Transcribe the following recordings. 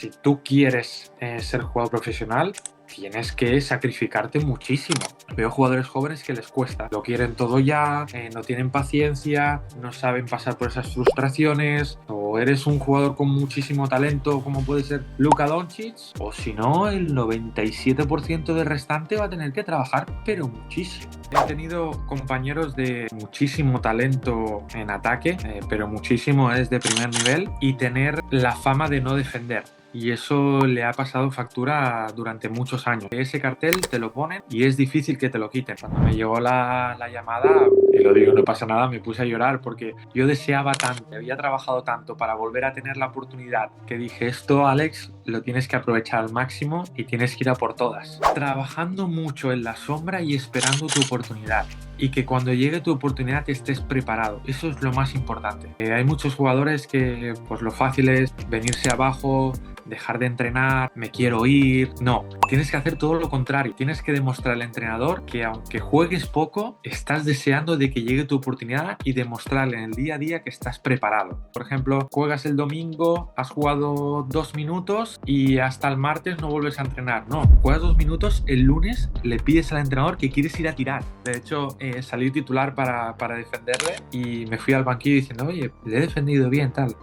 si tú quieres ser jugador profesional, tienes que sacrificarte muchísimo. Veo jugadores jóvenes que les cuesta, lo quieren todo ya, no tienen paciencia, no saben pasar por esas frustraciones, o eres un jugador con muchísimo talento como puede ser Luka Doncic, o si no, el 97% del restante va a tener que trabajar, pero muchísimo. He tenido compañeros de muchísimo talento en ataque, pero muchísimo es de primer nivel, y tener la fama de no defender. Y eso le ha pasado factura durante muchos años. Ese cartel te lo ponen y es difícil que te lo quiten. Cuando me llegó la llamada, y lo digo, no pasa nada, me puse a llorar porque yo deseaba tanto, había trabajado tanto para volver a tener la oportunidad, que dije, esto, Alex, lo tienes que aprovechar al máximo y tienes que ir a por todas. Trabajando mucho en la sombra y esperando tu oportunidad. Y que cuando llegue tu oportunidad estés preparado. Eso es lo más importante. Hay muchos jugadores que pues lo fácil es venirse abajo, dejar de entrenar, me quiero ir. No, tienes que hacer todo lo contrario. Tienes que demostrar al entrenador que aunque juegues poco, estás deseando de que llegue tu oportunidad y demostrarle en el día a día que estás preparado. Por ejemplo, juegas el domingo, has jugado 2 minutos y hasta el martes no vuelves a entrenar. No, juegas 2 minutos, el lunes le pides al entrenador que quieres ir a tirar. De hecho, salí titular para defenderle y me fui al banquillo diciendo, oye, le he defendido bien, tal.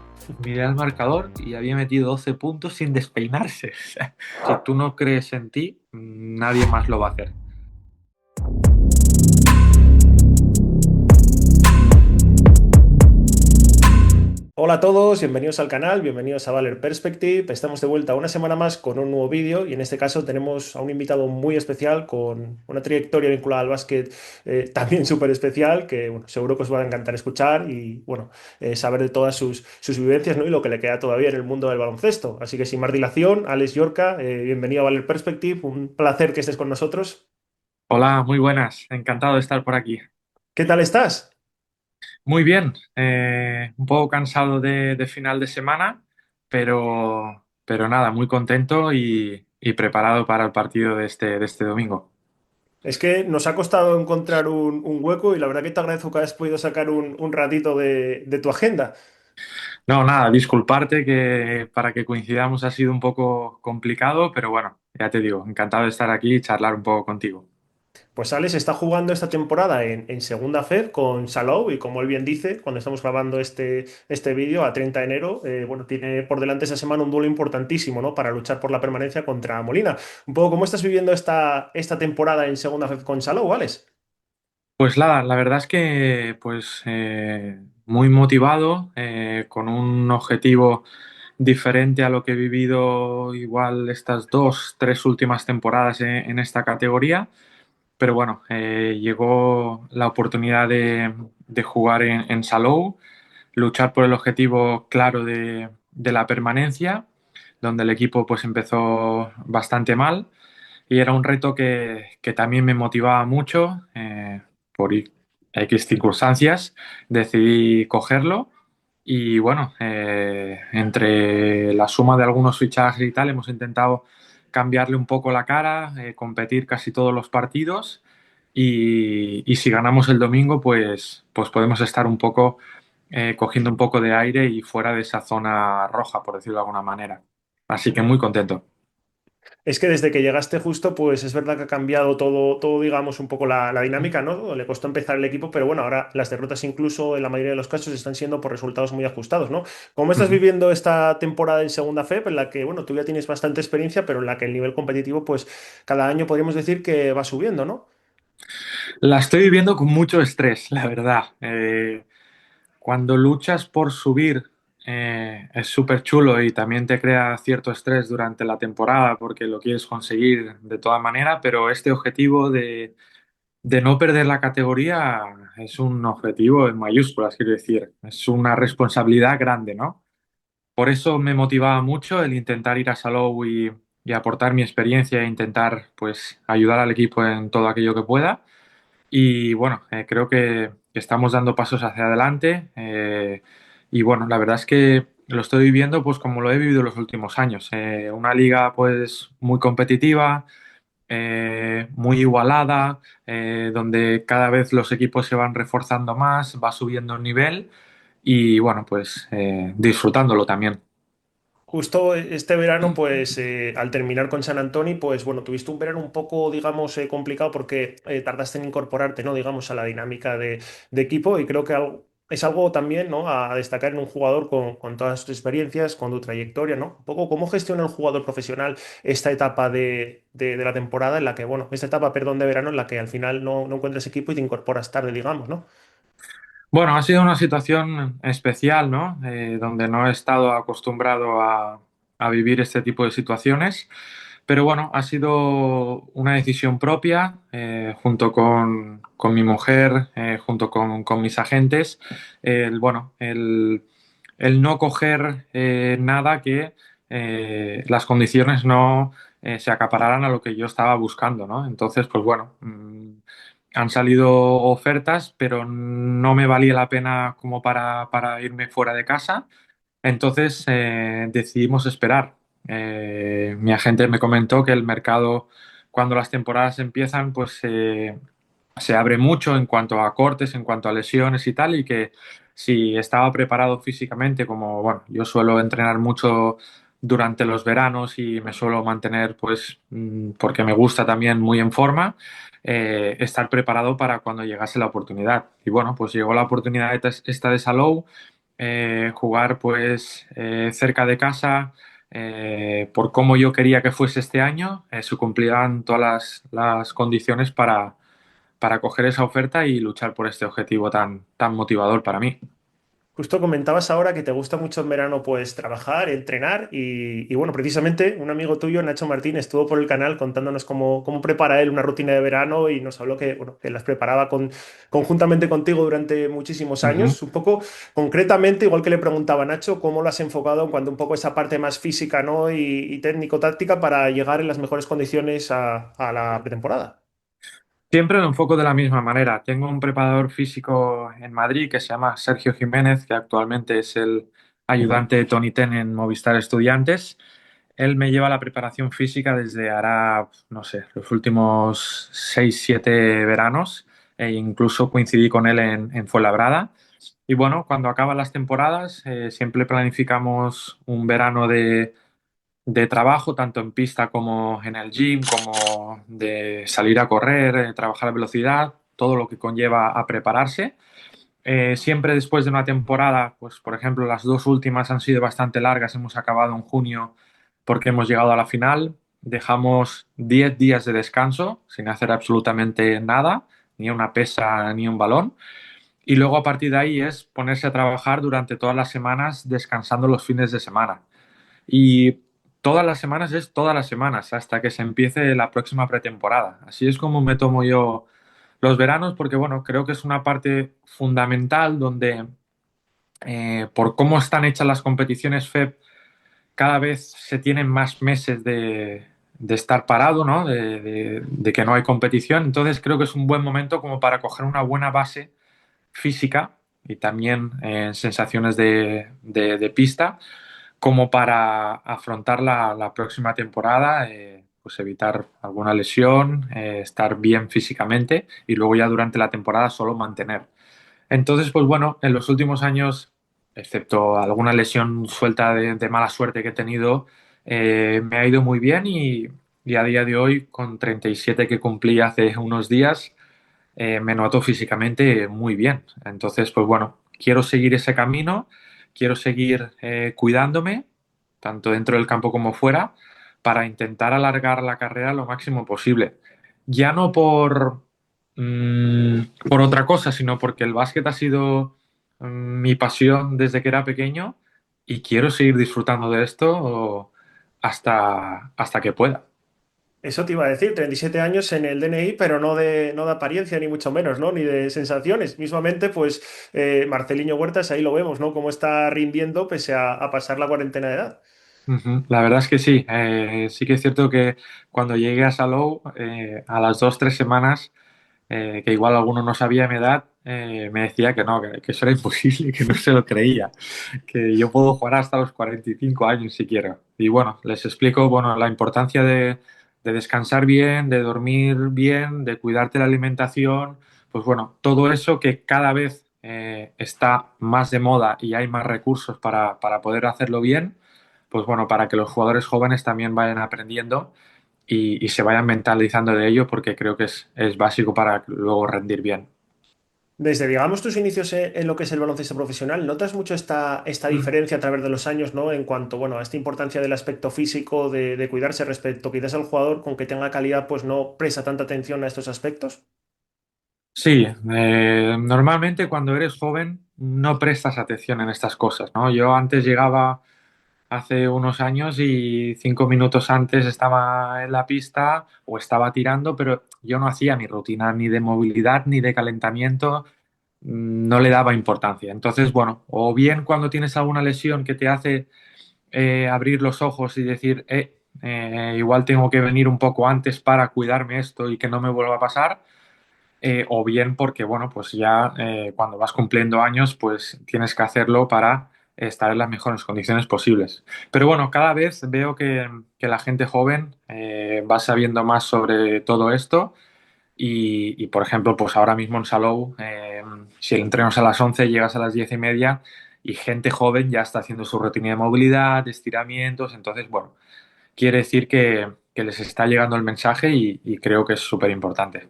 Miré al marcador y había metido 12 puntos sin despeinarse. Si tú no crees en ti, nadie más lo va a hacer. Hola a todos, bienvenidos al canal, bienvenidos a Valer Perspective. Estamos de vuelta una semana más con un nuevo vídeo y en este caso tenemos a un invitado muy especial con una trayectoria vinculada al básquet también súper especial que bueno, seguro que os va a encantar escuchar y bueno, saber de todas sus vivencias, ¿no? Y lo que le queda todavía en el mundo del baloncesto. Así que sin más dilación, Alex Yorca, bienvenido a Valer Perspective, un placer que estés con nosotros. Hola, muy buenas. Encantado de estar por aquí. ¿Qué tal estás? Muy bien. Un poco cansado de final de semana, pero nada, muy contento y preparado para el partido de este domingo. Es que nos ha costado encontrar un hueco y la verdad que te agradezco que hayas podido sacar un ratito de tu agenda. No, nada, disculparte que para que coincidamos ha sido un poco complicado, pero bueno, ya te digo, encantado de estar aquí y charlar un poco contigo. Pues Alex está jugando esta temporada en Segunda Fed con Salou y como él bien dice, cuando estamos grabando este vídeo a 30 de enero, bueno, tiene por delante esa semana un duelo importantísimo, ¿no? Para luchar por la permanencia contra Molina. Un poco, ¿cómo estás viviendo esta temporada en Segunda Fed con Salou, Alex? Pues nada, la verdad es que pues muy motivado, con un objetivo diferente a lo que he vivido igual estas 2, 3 últimas temporadas en esta categoría. Pero bueno, llegó la oportunidad de jugar en Salou, luchar por el objetivo claro de la permanencia, donde el equipo pues empezó bastante mal y era un reto que también me motivaba mucho. Por X circunstancias decidí cogerlo y bueno, entre la suma de algunos fichajes y tal hemos intentado cambiarle un poco la cara, competir casi todos los partidos y si ganamos el domingo pues podemos estar un poco cogiendo un poco de aire y fuera de esa zona roja, por decirlo de alguna manera. Así que muy contento. Es que desde que llegaste justo, pues es verdad que ha cambiado todo digamos, un poco la dinámica, ¿no? Le costó empezar el equipo, pero bueno, ahora las derrotas incluso en la mayoría de los casos están siendo por resultados muy ajustados, ¿no? ¿Cómo estás Ujú. viviendo esta temporada en Segunda FEP, en la que, bueno, tú ya tienes bastante experiencia, pero en la que el nivel competitivo, pues cada año podríamos decir que va subiendo, ¿no? La estoy viviendo con mucho estrés, la verdad. Cuando luchas por subir es súper chulo y también te crea cierto estrés durante la temporada porque lo quieres conseguir de toda manera, pero este objetivo de no perder la categoría es un objetivo en mayúsculas, quiero decir, es una responsabilidad grande, ¿no? Por eso me motivaba mucho el intentar ir a Salou y aportar mi experiencia e intentar pues ayudar al equipo en todo aquello que pueda. Y bueno, creo que estamos dando pasos hacia adelante. Y bueno, la verdad es que lo estoy viviendo pues como lo he vivido los últimos años. Una liga pues muy competitiva, muy igualada, donde cada vez los equipos se van reforzando más, va subiendo el nivel y bueno, pues disfrutándolo también. Justo este verano, pues al terminar con San Antonio, pues bueno, tuviste un verano un poco, digamos, complicado porque tardaste en incorporarte, ¿no? Digamos, a la dinámica de equipo y creo que es algo también, ¿no? A destacar en un jugador con todas tus experiencias, con tu trayectoria, ¿no? Un poco cómo gestiona el jugador profesional esta etapa de la temporada en la que, bueno, esta etapa, perdón, de verano en la que al final no encuentras equipo y te incorporas tarde, digamos, ¿no? Bueno, ha sido una situación especial, ¿no? Donde no he estado acostumbrado a vivir este tipo de situaciones, pero bueno, ha sido una decisión propia, junto con mi mujer, junto con mis agentes, bueno, el no coger nada que las condiciones no se acapararan a lo que yo estaba buscando, ¿no? Entonces, pues bueno. Han salido ofertas, pero no me valía la pena como para irme fuera de casa. Entonces decidimos esperar. Mi agente me comentó que el mercado, cuando las temporadas empiezan, pues se abre mucho en cuanto a cortes, en cuanto a lesiones y tal, y que si estaba preparado físicamente, como bueno, yo suelo entrenar mucho durante los veranos y me suelo mantener, pues, porque me gusta también muy en forma, estar preparado para cuando llegase la oportunidad. Y bueno, pues llegó la oportunidad esta de Salou, jugar pues cerca de casa, por cómo yo quería que fuese este año, se cumplirán todas las condiciones para coger esa oferta y luchar por este objetivo tan motivador para mí. Justo comentabas ahora que te gusta mucho en verano pues trabajar, entrenar y bueno, precisamente un amigo tuyo, Nacho Martín, estuvo por el canal contándonos cómo prepara él una rutina de verano y nos habló que, bueno, que las preparaba conjuntamente contigo durante muchísimos Ujú. años. Un poco concretamente, igual que le preguntaba a Nacho, cómo lo has enfocado en cuanto un poco esa parte más física, ¿no? y técnico-táctica para llegar en las mejores condiciones a la pretemporada. Siempre lo enfoco de la misma manera. Tengo un preparador físico en Madrid que se llama Sergio Jiménez, que actualmente es el ayudante de Tony Ten en Movistar Estudiantes. Él me lleva la preparación física desde hará, no sé, los últimos 6 7 veranos, e incluso coincidí con él en Fuenlabrada. Y bueno, cuando acaban las temporadas, siempre planificamos un verano de trabajo, tanto en pista como en el gym, como de salir a correr, trabajar a velocidad, todo lo que conlleva a prepararse. Siempre después de una temporada, pues por ejemplo, las dos últimas han sido bastante largas, hemos acabado en junio porque hemos llegado a la final, dejamos 10 días de descanso sin hacer absolutamente nada, ni una pesa ni un balón. Y luego a partir de ahí es ponerse a trabajar durante todas las semanas, descansando los fines de semana. Y todas las semanas es todas las semanas, hasta que se empiece la próxima pretemporada. Así es como me tomo yo los veranos, porque bueno, creo que es una parte fundamental donde, por cómo están hechas las competiciones FEP, cada vez se tienen más meses de estar parado, ¿no? De que no hay competición. Entonces creo que es un buen momento como para coger una buena base física y también sensaciones de pista como para afrontar la próxima temporada, pues evitar alguna lesión, estar bien físicamente y luego ya durante la temporada solo mantener. Entonces, pues bueno, en los últimos años, excepto alguna lesión suelta de mala suerte que he tenido, me ha ido muy bien y a día de hoy, con 37 que cumplí hace unos días, me noto físicamente muy bien. Entonces, pues bueno, quiero seguir ese camino, quiero seguir cuidándome, tanto dentro del campo como fuera, para intentar alargar la carrera lo máximo posible. Ya no por otra cosa, sino porque el básquet ha sido mi pasión desde que era pequeño y quiero seguir disfrutando de esto hasta que pueda. Eso te iba a decir, 37 años en el DNI, pero no de apariencia, ni mucho menos, ¿no? Ni de sensaciones. Mismamente, pues Marceliño Huertas, ahí lo vemos, ¿no? Cómo está rindiendo pese a pasar la cuarentena de edad. Ujú. La verdad es que sí. Sí que es cierto que cuando llegué a Salou, a las 2 3 semanas, que igual alguno no sabía mi edad, me decía que no, que eso era imposible, que no se lo creía, que yo puedo jugar hasta los 45 años si quiero. Y bueno, les explico, bueno, la importancia de descansar bien, de dormir bien, de cuidarte la alimentación, pues bueno, todo eso que cada vez está más de moda y hay más recursos para poder hacerlo bien, pues bueno, para que los jugadores jóvenes también vayan aprendiendo y se vayan mentalizando de ello, porque creo que es básico para luego rendir bien. Desde, digamos, tus inicios en lo que es el baloncesto profesional, ¿notas mucho esta diferencia a través de los años, ¿no? En cuanto, bueno, a esta importancia del aspecto físico, de cuidarse respecto, quizás el jugador con que tenga calidad, pues no presta tanta atención a estos aspectos? Sí, normalmente cuando eres joven no prestas atención en estas cosas, ¿no? Yo antes llegaba hace unos años y 5 minutos antes estaba en la pista o estaba tirando, pero yo no hacía mi rutina ni de movilidad ni de calentamiento, no le daba importancia. Entonces, bueno, o bien cuando tienes alguna lesión que te hace abrir los ojos y decir, igual tengo que venir un poco antes para cuidarme esto y que no me vuelva a pasar, o bien porque, bueno, pues ya cuando vas cumpliendo años, pues tienes que hacerlo para estar en las mejores condiciones posibles. Pero bueno, cada vez veo que la gente joven va sabiendo más sobre todo esto y, por ejemplo, pues ahora mismo en Salou, si el entreno es a las 11, llegas a las 10:30 y gente joven ya está haciendo su rutina de movilidad, de estiramientos, entonces, bueno, quiere decir que les está llegando el mensaje y creo que es súper importante.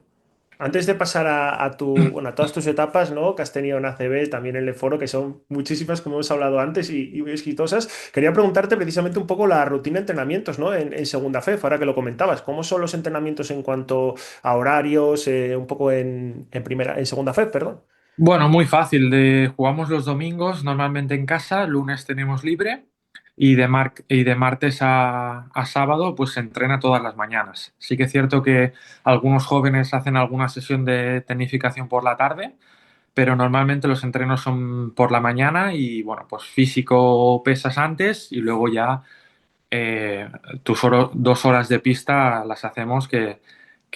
Antes de pasar bueno, a todas tus etapas, ¿no? Que has tenido en ACB, también en el foro, que son muchísimas, como hemos hablado antes, y muy exitosas, quería preguntarte precisamente un poco la rutina de entrenamientos, ¿no? En segunda FEF, ahora que lo comentabas, ¿cómo son los entrenamientos en cuanto a horarios, un poco en segunda FEF, perdón? Bueno, muy fácil. Jugamos los domingos normalmente en casa, lunes tenemos libre y de martes a sábado pues se entrena todas las mañanas. Sí que es cierto que algunos jóvenes hacen alguna sesión de tecnificación por la tarde, pero normalmente los entrenos son por la mañana y bueno, pues físico pesas antes y luego ya eh, 2 horas de pista las hacemos que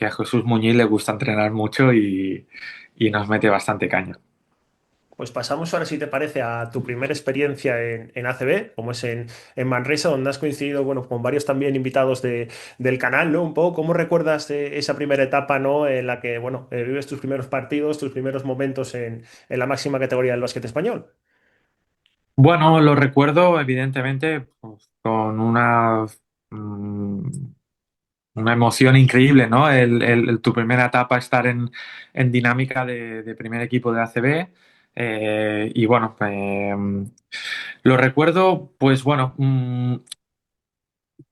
a Jesús Muñiz le gusta entrenar mucho y nos mete bastante caña. Pues pasamos ahora, si te parece, a tu primera experiencia en ACB, como es en Manresa, donde has coincidido, bueno, con varios también invitados del canal, ¿no? Un poco, ¿cómo recuerdas esa primera etapa, ¿no? En la que, bueno, vives tus primeros partidos, tus primeros momentos en la máxima categoría del básquet español. Bueno, lo recuerdo evidentemente pues, con mm, una emoción increíble, ¿no? Tu primera etapa estar en dinámica de primer equipo de ACB. Y bueno, lo recuerdo, pues bueno,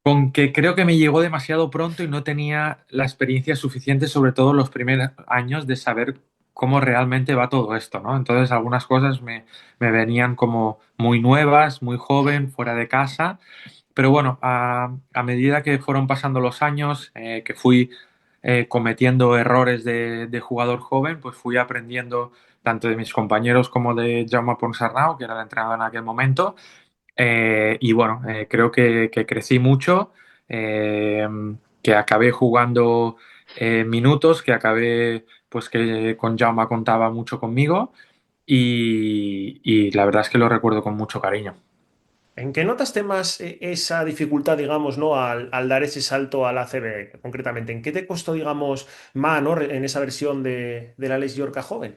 con que creo que me llegó demasiado pronto y no tenía la experiencia suficiente, sobre todo los primeros años, de saber cómo realmente va todo esto, ¿no? Entonces algunas cosas me venían como muy nuevas, muy joven, fuera de casa, pero bueno, a medida que fueron pasando los años, que fui cometiendo errores de jugador joven, pues fui aprendiendo tanto de mis compañeros como de Jaume Ponsarnau, que era el entrenador en aquel momento, y bueno, creo que crecí mucho, eh, que acabé jugando minutos, que acabé, pues que con Jaume contaba mucho conmigo y la verdad es que lo recuerdo con mucho cariño. ¿En qué notaste más esa dificultad, digamos, ¿no? Al dar ese salto al ACB, concretamente? ¿En qué te costó, digamos, más, ¿no? En esa versión del Alex Yorca joven?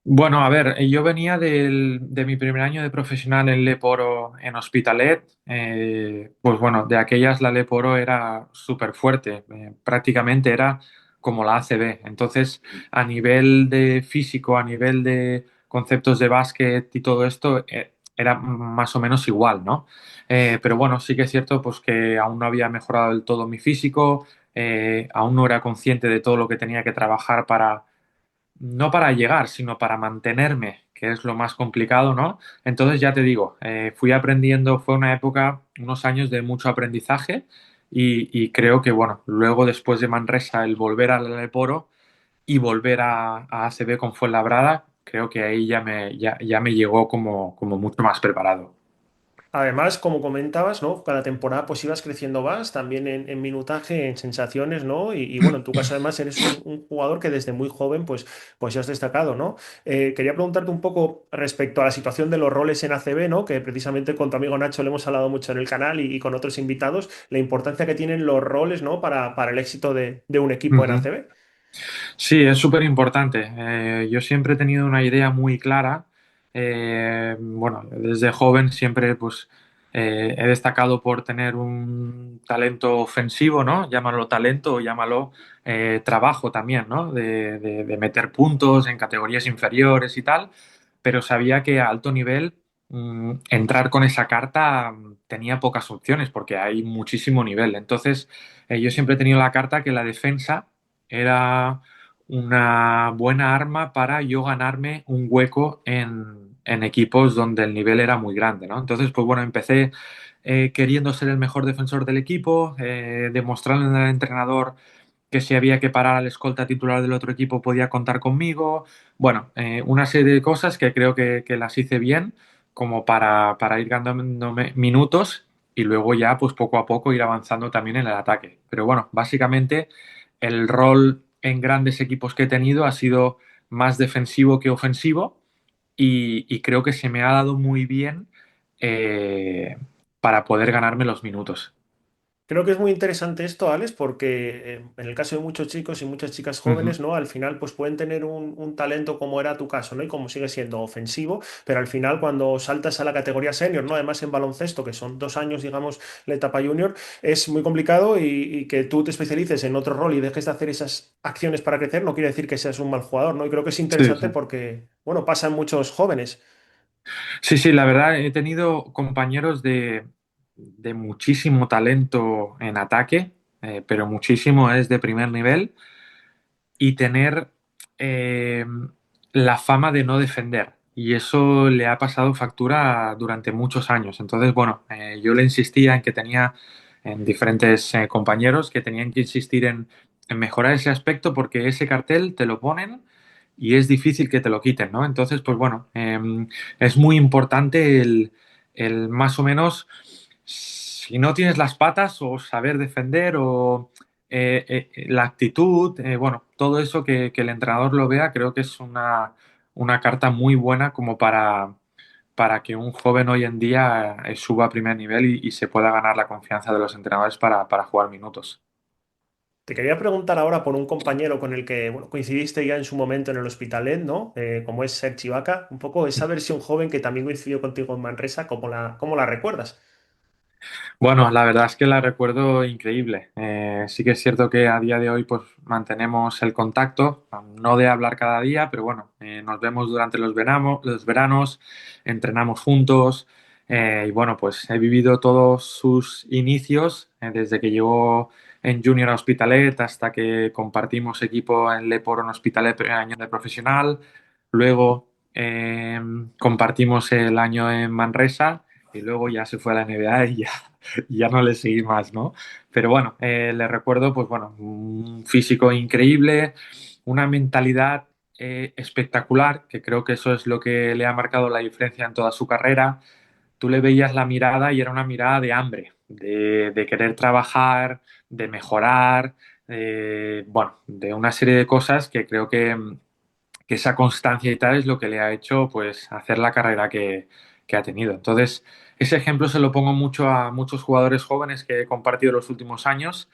Bueno, a ver, yo venía de mi primer año de profesional en Leporo en Hospitalet. Pues bueno, de aquellas la Leporo era súper fuerte, prácticamente era como la ACB. Entonces, a nivel de físico, a nivel de conceptos de básquet y todo esto, era más o menos igual, ¿no? Pero bueno, sí que es cierto pues que aún no había mejorado del todo mi físico, aún no era consciente de todo lo que tenía que trabajar para no para llegar, sino para mantenerme, que es lo más complicado, ¿no? Entonces ya te digo, fui aprendiendo, fue una época, unos años de mucho aprendizaje y creo que, bueno, luego después de Manresa, el volver al Leporo y volver a ACB con Fuenlabrada, creo que ahí ya me llegó como mucho más preparado. Además, como comentabas, ¿no? Cada temporada pues ibas creciendo más, también en minutaje, en sensaciones, ¿no? Y bueno, en tu caso además eres un jugador que desde muy joven pues ya has destacado, ¿no? Quería preguntarte un poco respecto a la situación de los roles en ACB, ¿no? Que precisamente con tu amigo Nacho le hemos hablado mucho en el canal y con otros invitados, la importancia que tienen los roles, ¿no? Para el éxito de un equipo en Ujú. ACB. Sí, es súper importante. Yo siempre he tenido una idea muy clara. Bueno, desde joven siempre pues He destacado por tener un talento ofensivo, ¿no? Llámalo talento o llámalo trabajo también, ¿no? De meter puntos en categorías inferiores y tal, pero sabía que a alto nivel entrar con esa carta tenía pocas opciones porque hay muchísimo nivel. Entonces, yo siempre he tenido la carta que la defensa era una buena arma para yo ganarme un hueco en equipos donde el nivel era muy grande, ¿no? Entonces, pues bueno, empecé queriendo ser el mejor defensor del equipo, demostrando al entrenador que si había que parar al escolta titular del otro equipo podía contar conmigo. Bueno, una serie de cosas que creo que las hice bien como para ir ganándome minutos y luego ya pues poco a poco ir avanzando también en el ataque. Pero bueno, básicamente el rol en grandes equipos que he tenido ha sido más defensivo que ofensivo y creo que se me ha dado muy bien eh, para poder ganarme los minutos. Creo que es muy interesante esto, Alex, porque en el caso de muchos chicos y muchas chicas Ujú. jóvenes, ¿no? Al final, pues pueden tener un talento como era tu caso, ¿no? Y como sigue siendo ofensivo, pero al final, cuando saltas a la categoría senior, ¿no? Además en baloncesto, que son 2 años, digamos, la etapa junior, es muy complicado y que tú te especialices en otro rol y dejes de hacer esas acciones para crecer, no quiere decir que seas un mal jugador, ¿no? Y creo que es Sí, interesante sí. porque, bueno, pasa en muchos jóvenes. Sí, sí, la verdad he tenido compañeros de muchísimo talento en ataque, pero muchísimo es de primer nivel y tener eh, la fama de no defender. Y eso le ha pasado factura durante muchos años. Entonces, bueno, yo le insistía en que tenía en diferentes compañeros que tenían que insistir en mejorar ese aspecto porque ese cartel te lo ponen y es difícil que te lo quiten, ¿no? Entonces, pues bueno, es muy importante el más o menos, si no tienes las patas o saber defender o la actitud, bueno, todo eso que el entrenador lo vea, creo que es una carta muy buena como para que un joven hoy en día suba a primer nivel y se pueda ganar la confianza de los entrenadores para jugar minutos. Te quería preguntar ahora por un compañero con el que bueno, coincidiste ya en su momento en el Hospitalet, ¿no? Como es Sergi Vaca, un poco esa versión joven que también coincidió contigo en Manresa, ¿cómo la recuerdas? Bueno, la verdad es que la recuerdo increíble. Sí que es cierto que a día de hoy pues mantenemos el contacto, no de hablar cada día, pero bueno, nos vemos durante los veranos, entrenamos juntos y bueno, pues he vivido todos sus inicios desde que llegó en Junior a Hospitalet hasta que compartimos equipo en Leporo en Hospitalet año de profesional, luego compartimos el año en Manresa y luego ya se fue a la NBA y ya no le seguí más, ¿no? Pero bueno, le recuerdo, pues bueno, un físico increíble, una mentalidad espectacular, que creo que eso es lo que le ha marcado la diferencia en toda su carrera. Tú le veías la mirada y era una mirada de hambre, de querer trabajar, de mejorar, bueno, de una serie de cosas que creo que esa constancia y tal es lo que le ha hecho pues hacer la carrera que ha tenido. Entonces, ese ejemplo se lo pongo mucho a muchos jugadores jóvenes que he compartido los últimos años,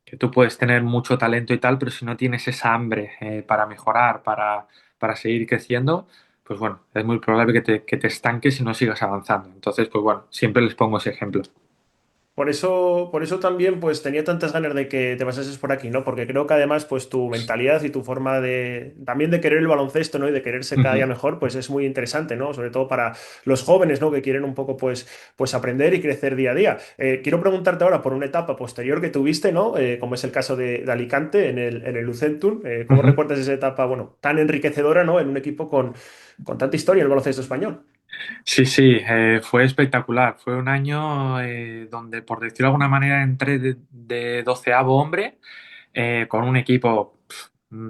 que tú puedes tener mucho talento y tal, pero si no tienes esa hambre para mejorar, para seguir creciendo, pues bueno, es muy probable que te estanques y no sigas avanzando. Entonces, pues bueno, siempre les pongo ese ejemplo. Por eso también pues tenía tantas ganas de que te pasases por aquí, ¿no? Porque creo que además pues tu mentalidad y tu forma de también de querer el baloncesto, ¿no? Y de querer ser cada día Ujú. mejor, pues es muy interesante, ¿no? Sobre todo para los jóvenes, ¿no? Que quieren un poco pues aprender y crecer día a día. Quiero preguntarte ahora por una etapa posterior que tuviste, ¿no? Como es el caso de Alicante en el Lucentum. ¿Cómo Ujú. recuerdas esa etapa, bueno, tan enriquecedora, ¿no? En un equipo con tanta historia en el baloncesto español. Sí, sí, fue espectacular. Fue un año donde, por decirlo de alguna manera, entré de 12.º hombre con un equipo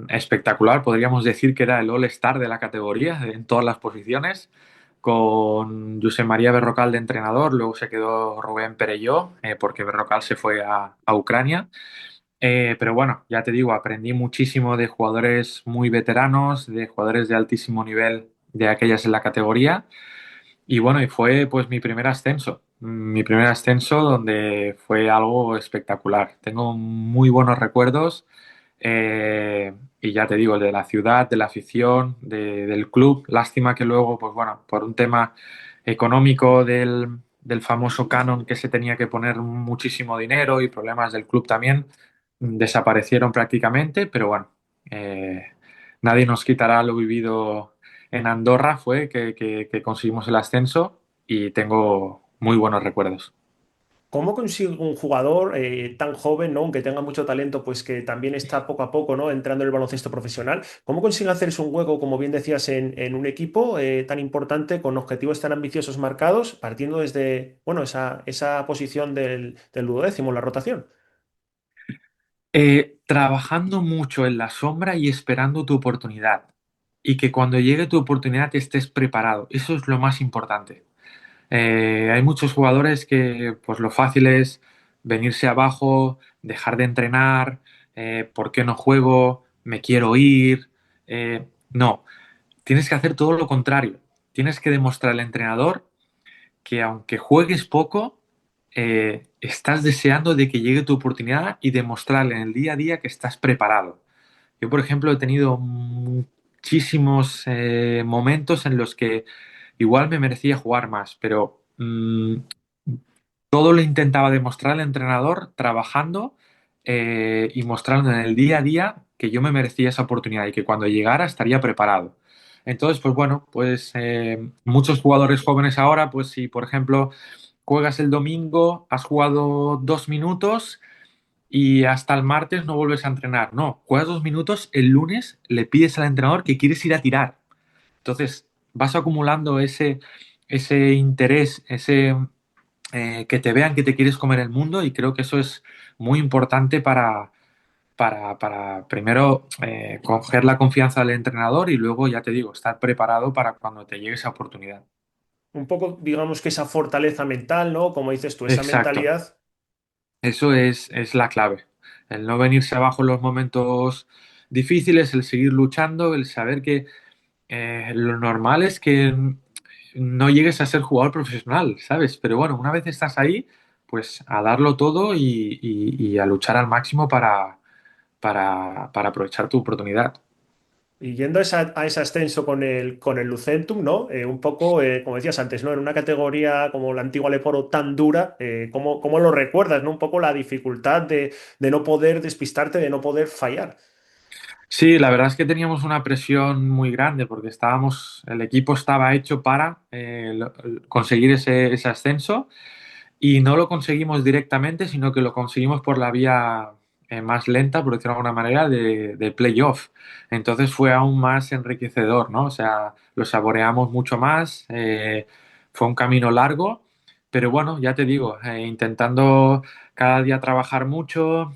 espectacular. Podríamos decir que era el All-Star de la categoría en todas las posiciones, con José María Berrocal de entrenador. Luego se quedó Rubén Perelló, porque Berrocal se fue a Ucrania. Pero bueno, ya te digo, aprendí muchísimo de jugadores muy veteranos, de jugadores de altísimo nivel de aquellas en la categoría. Y bueno, y fue pues mi primer ascenso donde fue algo espectacular. Tengo muy buenos recuerdos y ya te digo, el de la ciudad, de la afición, del club. Lástima que luego, pues bueno, por un tema económico del famoso canon que se tenía que poner muchísimo dinero y problemas del club también, desaparecieron prácticamente, pero bueno, eh, nadie nos quitará lo vivido en Andorra, fue que conseguimos el ascenso y tengo muy buenos recuerdos. ¿Cómo consigue un jugador tan joven, ¿no? Aunque tenga mucho talento, pues que también está poco a poco, ¿no? Entrando en el baloncesto profesional? ¿Cómo consigue hacerse un hueco, como bien decías, en un equipo tan importante, con objetivos tan ambiciosos marcados, partiendo desde, bueno, esa posición del duodécimo, la rotación? Trabajando mucho en la sombra y esperando tu oportunidad. Y que cuando llegue tu oportunidad estés preparado. Eso es lo más importante. Hay muchos jugadores que pues lo fácil es venirse abajo, dejar de entrenar, ¿por qué no juego? Me quiero ir. No, tienes que hacer todo lo contrario. Tienes que demostrar al entrenador que aunque juegues poco, estás deseando de que llegue tu oportunidad y demostrarle en el día a día que estás preparado. Yo, por ejemplo, he tenido muchísimos momentos en los que igual me merecía jugar más, pero todo lo intentaba demostrar al entrenador trabajando y mostrando en el día a día que yo me merecía esa oportunidad y que cuando llegara estaría preparado. Entonces, pues bueno, pues muchos jugadores jóvenes ahora, pues si por ejemplo juegas el domingo, has jugado 2 minutos y hasta el martes no vuelves a entrenar. No, juegas 2 minutos, el lunes le pides al entrenador que quieres ir a tirar. Entonces, vas acumulando ese interés, que te vean que te quieres comer el mundo y creo que eso es muy importante para primero coger la confianza del entrenador y luego, ya te digo, estar preparado para cuando te llegue esa oportunidad. Un poco, digamos que esa fortaleza mental, ¿no? Como dices tú, esa Exacto, mentalidad. eso es la clave. El no venirse abajo en los momentos difíciles, el seguir luchando, el saber que lo normal es que no llegues a ser jugador profesional, ¿sabes? Pero bueno, una vez estás ahí, pues a darlo todo y a luchar al máximo para aprovechar tu oportunidad. Y yendo a ese ascenso con el Lucentum, ¿no? Un poco, como decías antes, ¿no? En una categoría como la antigua Leporo tan dura, ¿cómo lo recuerdas, ¿no? Un poco la dificultad de no poder despistarte, de no poder fallar. Sí, la verdad es que teníamos una presión muy grande porque el equipo estaba hecho para conseguir ese ascenso. Y no lo conseguimos directamente, sino que lo conseguimos por la vía más lenta, por decirlo de alguna manera, de playoff. Entonces fue aún más enriquecedor, ¿no? O sea, lo saboreamos mucho más, fue un camino largo, pero bueno, ya te digo, intentando cada día trabajar mucho,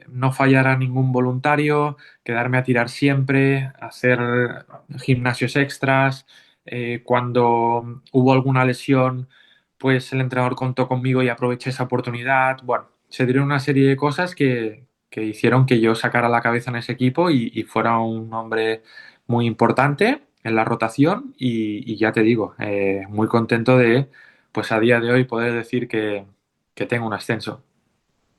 no fallar a ningún voluntario, quedarme a tirar siempre, hacer gimnasios extras. Cuando hubo alguna lesión, pues el entrenador contó conmigo y aproveché esa oportunidad. Bueno, se dieron una serie de cosas que hicieron que yo sacara la cabeza en ese equipo y fuera un hombre muy importante en la rotación y ya te digo, muy contento de, pues a día de hoy poder decir que tengo un ascenso.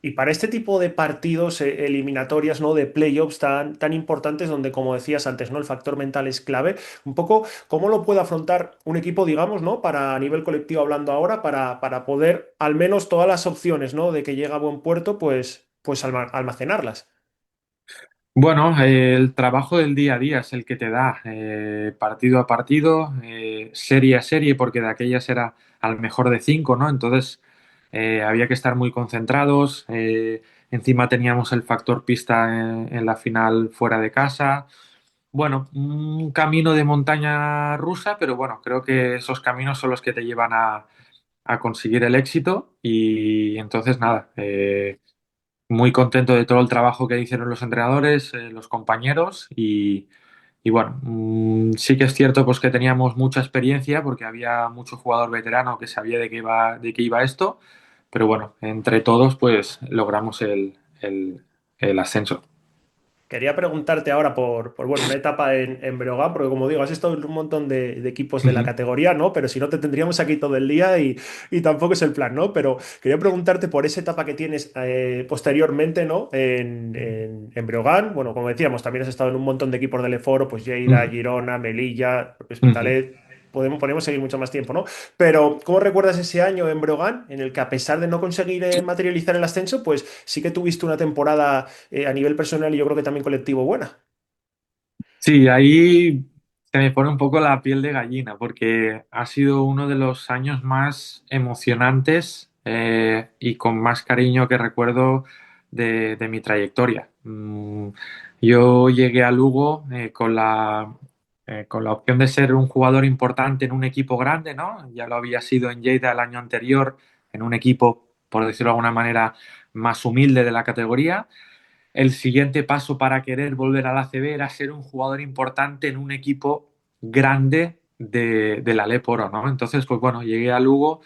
Y para este tipo de partidos eliminatorias, ¿no? De playoffs tan importantes, donde, como decías antes, ¿no? El factor mental es clave. Un poco, ¿cómo lo puede afrontar un equipo, digamos, ¿no? Para a nivel colectivo hablando ahora, para poder al menos todas las opciones, ¿no? De que llega a buen puerto, pues almacenarlas. Bueno, el trabajo del día a día es el que te da partido a partido, serie a serie, porque de aquellas era al mejor de cinco, ¿no? Entonces había que estar muy concentrados. Encima teníamos el factor pista en la final fuera de casa. Bueno, un camino de montaña rusa, pero bueno, creo que esos caminos son los que te llevan a conseguir el éxito y entonces nada. Muy contento de todo el trabajo que hicieron los entrenadores, los compañeros y bueno, sí que es cierto pues que teníamos mucha experiencia porque había mucho jugador veterano que sabía de qué iba esto, pero bueno, entre todos pues logramos el ascenso. Quería preguntarte ahora bueno, una etapa en Breogán, porque como digo, has estado en un montón de equipos de la Ujú, categoría, ¿no? Pero si no, te tendríamos aquí todo el día y tampoco es el plan, ¿no? Pero quería preguntarte por esa etapa que tienes posteriormente, ¿no? En Breogán. Bueno, como decíamos, también has estado en un montón de equipos del Eforo, pues Lleida, ujú, Girona, Melilla, ujú. Hospitalet. podemos seguir mucho más tiempo, ¿no? Pero, ¿cómo recuerdas ese año en Breogán, en el que a pesar de no conseguir materializar el ascenso, pues sí que tuviste una temporada a nivel personal y yo creo que también colectivo buena? Sí, ahí se me pone un poco la piel de gallina porque ha sido uno de los años más emocionantes y con más cariño que recuerdo de mi trayectoria. Yo llegué a Lugo con la opción de ser un jugador importante en un equipo grande, ¿no? Ya lo había sido en Lleida el año anterior, en un equipo, por decirlo de alguna manera, más humilde de la categoría. El siguiente paso para querer volver al ACB era ser un jugador importante en un equipo grande de la Alep Oro, ¿no? Entonces, pues bueno, llegué a Lugo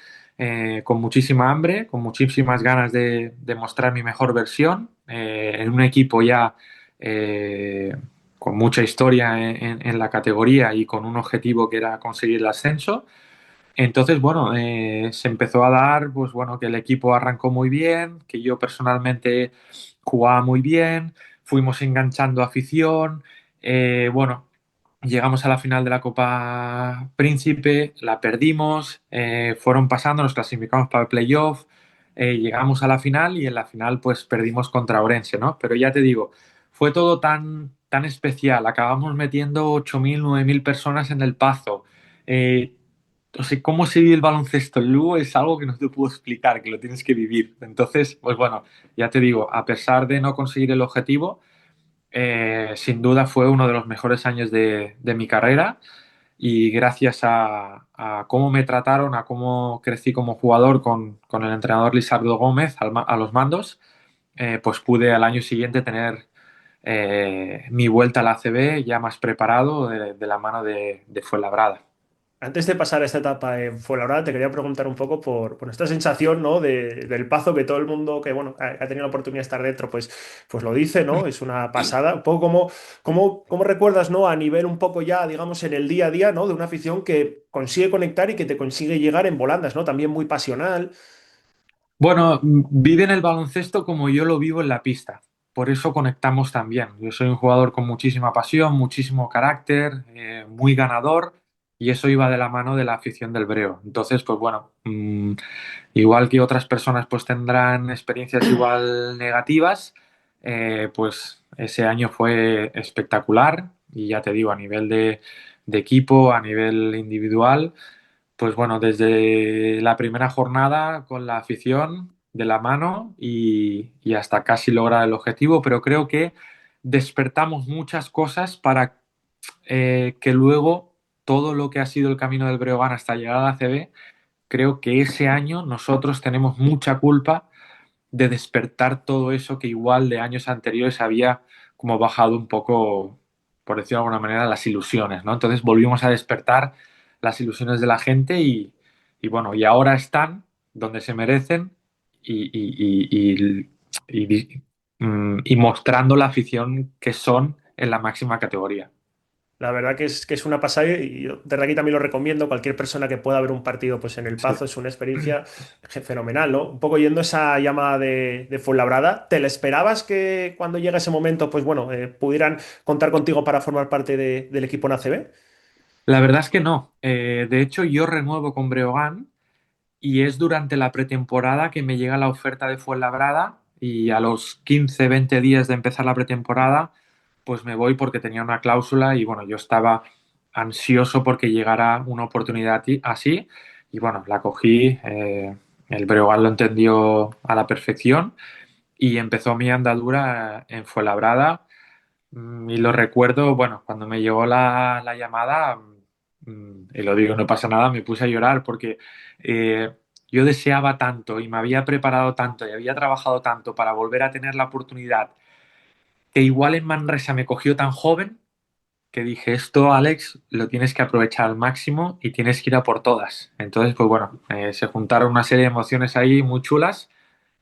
con muchísima hambre, con muchísimas ganas de mostrar mi mejor versión, en un equipo ya eh, con mucha historia en la categoría y con un objetivo que era conseguir el ascenso. Entonces, bueno, se empezó a dar, pues bueno, que el equipo arrancó muy bien, que yo personalmente jugaba muy bien, fuimos enganchando afición, bueno, llegamos a la final de la Copa Príncipe, la perdimos, fueron pasando, nos clasificamos para el playoff, llegamos a la final y en la final pues perdimos contra Orense, ¿no? Pero ya te digo, fue todo tan especial, acabamos metiendo 8.000 9.000 personas en el Pazo. Eh, o sea, cómo se vive el baloncesto en Lugo es algo que no te puedo explicar, que lo tienes que vivir. Entonces, pues bueno, ya te digo, a pesar de no conseguir el objetivo, sin duda fue uno de los mejores años de mi carrera y gracias a cómo me trataron, a cómo crecí como jugador con el entrenador Lisardo Gómez a los mandos, pues pude al año siguiente tener mi vuelta a la ACB ya más preparado de la mano de Fuenlabrada. Antes de pasar a esta etapa en Fuenlabrada, te quería preguntar un poco por esta sensación, ¿no? Del Pazo que todo el mundo que, bueno, ha tenido la oportunidad de estar dentro, pues lo dice, ¿no? Es una pasada. Un poco como recuerdas, ¿no? A nivel un poco ya, digamos, en el día a día, ¿no? De una afición que consigue conectar y que te consigue llegar en volandas, ¿no? También muy pasional. Bueno, viven el baloncesto como yo lo vivo en la pista. Por eso conectamos también. Yo soy un jugador con muchísima pasión, muchísimo carácter, muy ganador, y eso iba de la mano de la afición del Breo. Entonces, pues bueno, igual que otras personas pues tendrán experiencias igual negativas, pues ese año fue espectacular y ya te digo, a nivel de equipo, a nivel individual. Pues bueno, desde la primera jornada con la afición de la mano y hasta casi lograr el objetivo, pero creo que despertamos muchas cosas para que luego todo lo que ha sido el camino del Breogán hasta llegar a la CB, creo que ese año nosotros tenemos mucha culpa de despertar todo eso que igual de años anteriores había como bajado un poco, por decirlo de alguna manera, las ilusiones, ¿no? Entonces volvimos a despertar las ilusiones de la gente y bueno, y ahora están donde se merecen y mostrando la afición que son en la máxima categoría. La verdad que es una pasada y yo desde aquí también lo recomiendo. Cualquier persona que pueda ver un partido pues en el Sí. Pazo es una experiencia fenomenal, ¿no? Un poco yendo esa llamada de Fuenlabrada, ¿te la esperabas que cuando llegue ese momento, pues bueno, pudieran contar contigo para formar parte del equipo en ACB? La verdad es que no. De hecho, yo renuevo con Breogán. Y es durante la pretemporada que me llega la oferta de Fuenlabrada y a los 15 20 días de empezar la pretemporada, pues me voy porque tenía una cláusula y bueno, yo estaba ansioso porque llegara una oportunidad así y bueno, la cogí, el Breogán lo entendió a la perfección y empezó mi andadura en Fuenlabrada. Y lo recuerdo, bueno, cuando me llegó la llamada, y lo digo, no pasa nada, me puse a llorar porque eh, yo deseaba tanto y me había preparado tanto y había trabajado tanto para volver a tener la oportunidad que igual en Manresa me cogió tan joven que dije, esto, Alex, lo tienes que aprovechar al máximo y tienes que ir a por todas. Entonces, pues bueno, se juntaron una serie de emociones ahí muy chulas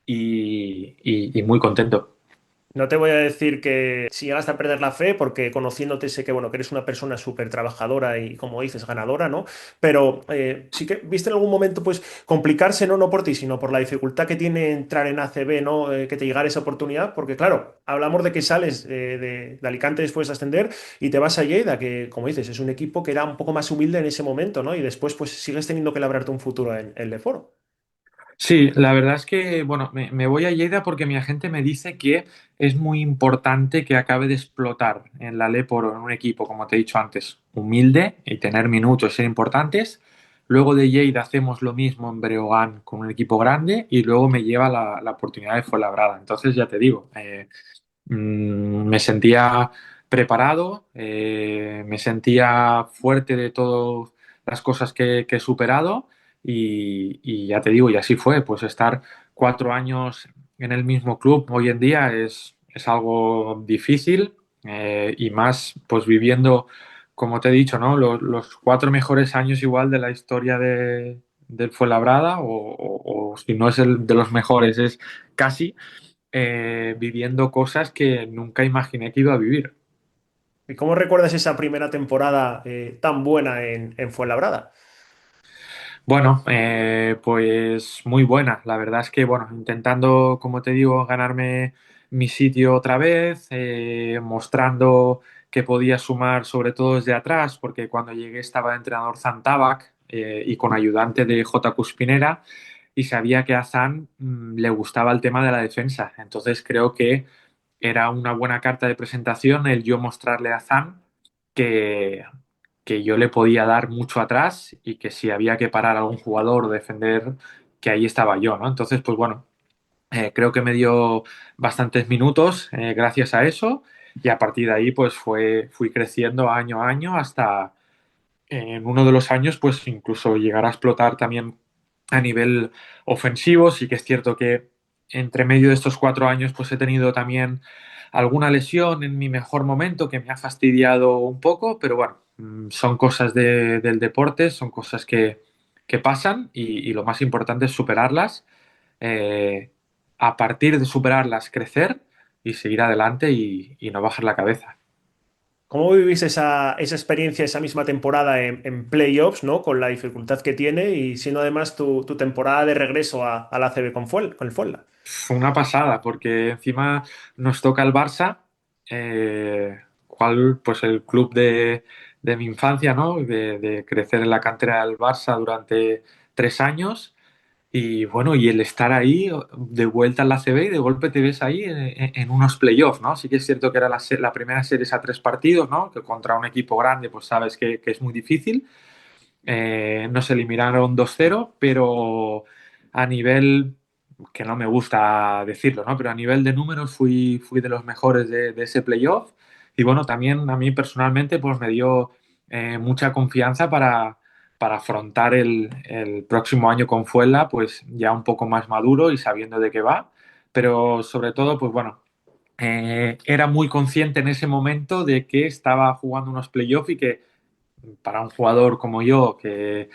y muy contento. No te voy a decir que si llegaste a perder la fe, porque conociéndote sé que, bueno, que eres una persona súper trabajadora y, como dices, ganadora, ¿no? Pero sí que viste en algún momento, pues, complicarse, ¿no? No por ti, sino por la dificultad que tiene entrar en ACB, ¿no? Que te llegara esa oportunidad, porque claro, hablamos de que sales de Alicante después de ascender y te vas a Lleida, que, como dices, es un equipo que era un poco más humilde en ese momento, ¿no? Y después, pues, sigues teniendo que labrarte un futuro en Leforo. Sí, la verdad es que, bueno, me voy a Lleida porque mi agente me dice que es muy importante que acabe de explotar en la Leporo, en un equipo, como te he dicho antes, humilde y tener minutos, ser importantes. Luego de Lleida hacemos lo mismo en Breogán con un equipo grande y luego me lleva la oportunidad de Fuenlabrada. Entonces, ya te digo, me sentía preparado, me sentía fuerte de todas las cosas que he superado y ya te digo, y así fue, pues estar 4 años en el mismo club hoy en día es algo difícil y más pues viviendo, como te he dicho, ¿no? Los 4 mejores años igual de la historia del Fuenlabrada o si no es el de los mejores, es casi viviendo cosas que nunca imaginé que iba a vivir. ¿Y cómo recuerdas esa primera temporada tan buena en Fuenlabrada? Bueno, pues muy buena. La verdad es que, bueno, intentando, como te digo, ganarme mi sitio otra vez, mostrando que podía sumar sobre todo desde atrás, porque cuando llegué estaba de entrenador Zantabac y con ayudante de J. Cuspinera y sabía que a Zan le gustaba el tema de la defensa. Entonces creo que era una buena carta de presentación el yo mostrarle a Zan que, que yo le podía dar mucho atrás y que si había que parar a algún jugador o defender, que ahí estaba yo, ¿no? Entonces, pues bueno, creo que me dio bastantes minutos gracias a eso y a partir de ahí pues fui creciendo año a año hasta en uno de los años pues incluso llegar a explotar también a nivel ofensivo. Sí que es cierto que entre medio de estos 4 años pues he tenido también alguna lesión en mi mejor momento que me ha fastidiado un poco, pero bueno, son cosas del deporte, son cosas que pasan y lo más importante es superarlas. eh, a partir de superarlas, crecer y seguir adelante y no bajar la cabeza. ¿Cómo vivís esa experiencia, esa misma temporada en playoffs, ¿no? Con la dificultad que tiene y siendo además tu temporada de regreso a la ACB con el Fuenla. Fue una pasada, porque encima nos toca el Barça, cual, pues el club de mi infancia, ¿no? De crecer en la cantera del Barça durante 3 años. Y bueno, y el estar ahí de vuelta en la CB y de golpe te ves ahí en unos playoffs, ¿no? Sí que es cierto que era la primera serie a 3 partidos, ¿no? Que contra un equipo grande, pues sabes que es muy difícil. Nos eliminaron 2-0, pero a nivel, que no me gusta decirlo, ¿no? Pero a nivel de números fui de los mejores de ese playoff. Y bueno, también a mí personalmente pues me dio mucha confianza para afrontar el próximo año con Fuenla, pues ya un poco más maduro y sabiendo de qué va. Pero sobre todo, pues bueno, era muy consciente en ese momento de que estaba jugando unos playoffs y que para un jugador como yo, que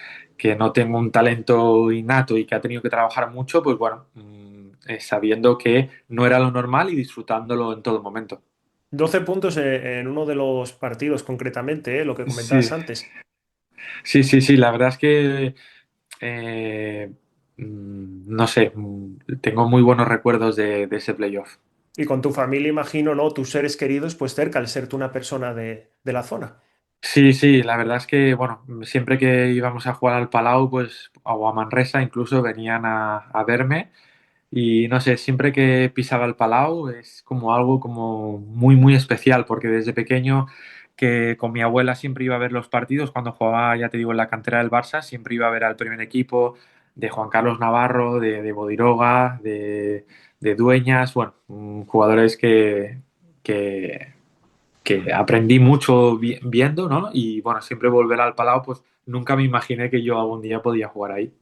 no tengo un talento innato y que ha tenido que trabajar mucho, pues bueno, sabiendo que no era lo normal y disfrutándolo en todo momento. 12 puntos en uno de los partidos concretamente, lo que Sí, comentabas antes. sí, sí, sí, la verdad es que no sé, tengo muy buenos recuerdos de ese playoff. Y con tu familia, imagino, ¿no? Tus seres queridos, pues cerca, al ser tú una persona de la zona. Sí, sí, la verdad es que, bueno, siempre que íbamos a jugar al Palau, pues, o a Manresa, incluso venían a verme. Y no sé, siempre que pisaba el Palau es como algo como muy, muy especial, porque desde pequeño que con mi abuela siempre iba a ver los partidos, cuando jugaba, ya te digo, en la cantera del Barça, siempre iba a ver al primer equipo de Juan Carlos Navarro, de Bodiroga, de Dueñas, bueno, jugadores que, que aprendí mucho viendo, ¿no? Y bueno, siempre volver al Palau, pues nunca me imaginé que yo algún día podía jugar ahí.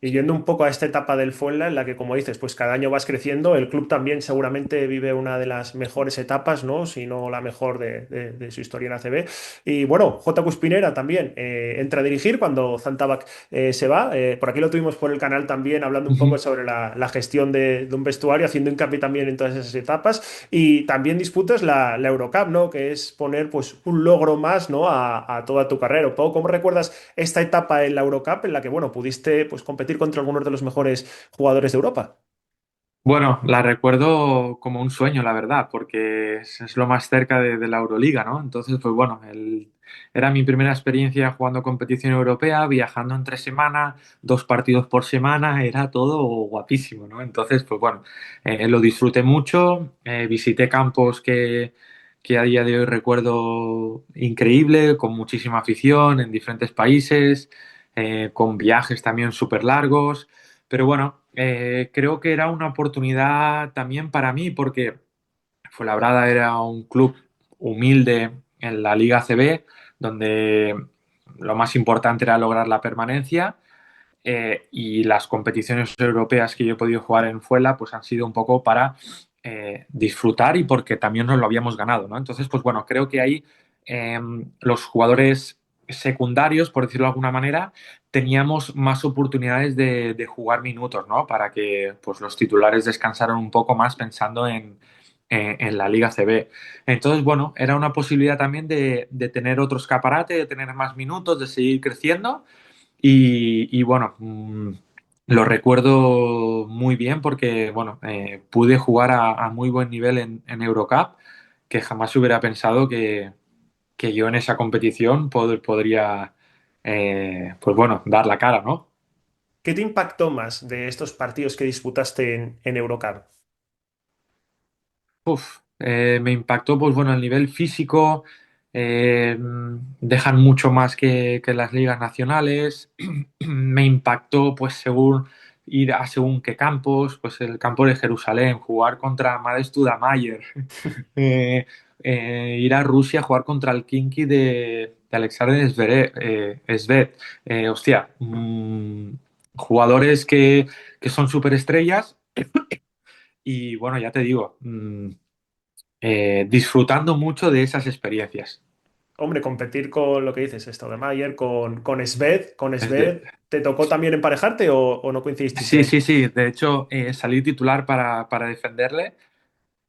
Y yendo un poco a esta etapa del Fuenla, en la que, como dices, pues cada año vas creciendo, el club también seguramente vive una de las mejores etapas, ¿no? Si no la mejor de su historia en ACB. Y bueno, J. Cuspinera también entra a dirigir cuando Zantabac se va. Por aquí lo tuvimos por el canal también, hablando un poco Ujú. sobre la gestión de un vestuario, haciendo hincapié también en todas esas etapas. Y también disputas la Eurocup, ¿no? Que es poner pues un logro más, ¿no? A toda tu carrera. Un poco, ¿cómo recuerdas esta etapa en la Eurocup en la que, bueno, pudiste pues competir contra algunos de los mejores jugadores de Europa? Bueno, la recuerdo como un sueño, la verdad, porque es lo más cerca de la Euroliga, ¿no? Entonces, pues bueno, era mi primera experiencia jugando competición europea, viajando entre semana, 2 partidos por semana, era todo guapísimo, ¿no? Entonces, pues bueno, lo disfruté mucho, visité campos que a día de hoy recuerdo increíble, con muchísima afición en diferentes países, con viajes también súper largos. Pero bueno, creo que era una oportunidad también para mí porque Fuenlabrada era un club humilde en la Liga CB, donde lo más importante era lograr la permanencia y las competiciones europeas que yo he podido jugar en Fuela pues han sido un poco para disfrutar y porque también nos lo habíamos ganado, ¿no? Entonces, pues bueno, creo que ahí los jugadores secundarios, por decirlo de alguna manera, teníamos más oportunidades de jugar minutos, ¿no? Para que pues, los titulares descansaran un poco más pensando en la Liga CB. Entonces, bueno, era una posibilidad también de tener otro escaparate, de tener más minutos, de seguir creciendo y bueno, lo recuerdo muy bien porque, bueno, pude jugar a muy buen nivel en Eurocup, que jamás hubiera pensado que yo en esa competición podría, pues bueno, dar la cara, ¿no? ¿Qué te impactó más de estos partidos que disputaste en Eurocup? Me impactó, pues bueno, el nivel físico, dejan mucho más que las ligas nacionales. Me impactó, pues según ir a según qué campos, pues el campo de Jerusalén, jugar contra Madès Tudamayer, eh, ir a Rusia a jugar contra el Kinky de Alexander Zverev. Hostia, jugadores que son superestrellas y bueno, ya te digo. Disfrutando mucho de esas experiencias. Hombre, competir con lo que dices, esto de Mayer, con Es de- Sved, ¿te tocó también emparejarte o no coincidisteis Sí, ahí? sí, sí. De hecho, salí titular para defenderle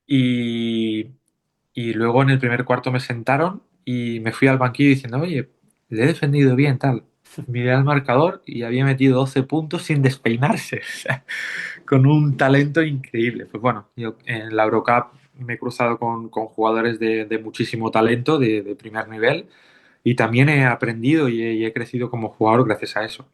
y, y luego en el primer cuarto me sentaron y me fui al banquillo diciendo, oye, le he defendido bien, tal. Miré al marcador y había metido 12 puntos sin despeinarse, o sea, con un talento increíble. Pues bueno, yo en la Eurocup me he cruzado con jugadores de muchísimo talento, de primer nivel, y también he aprendido y he crecido como jugador gracias a eso.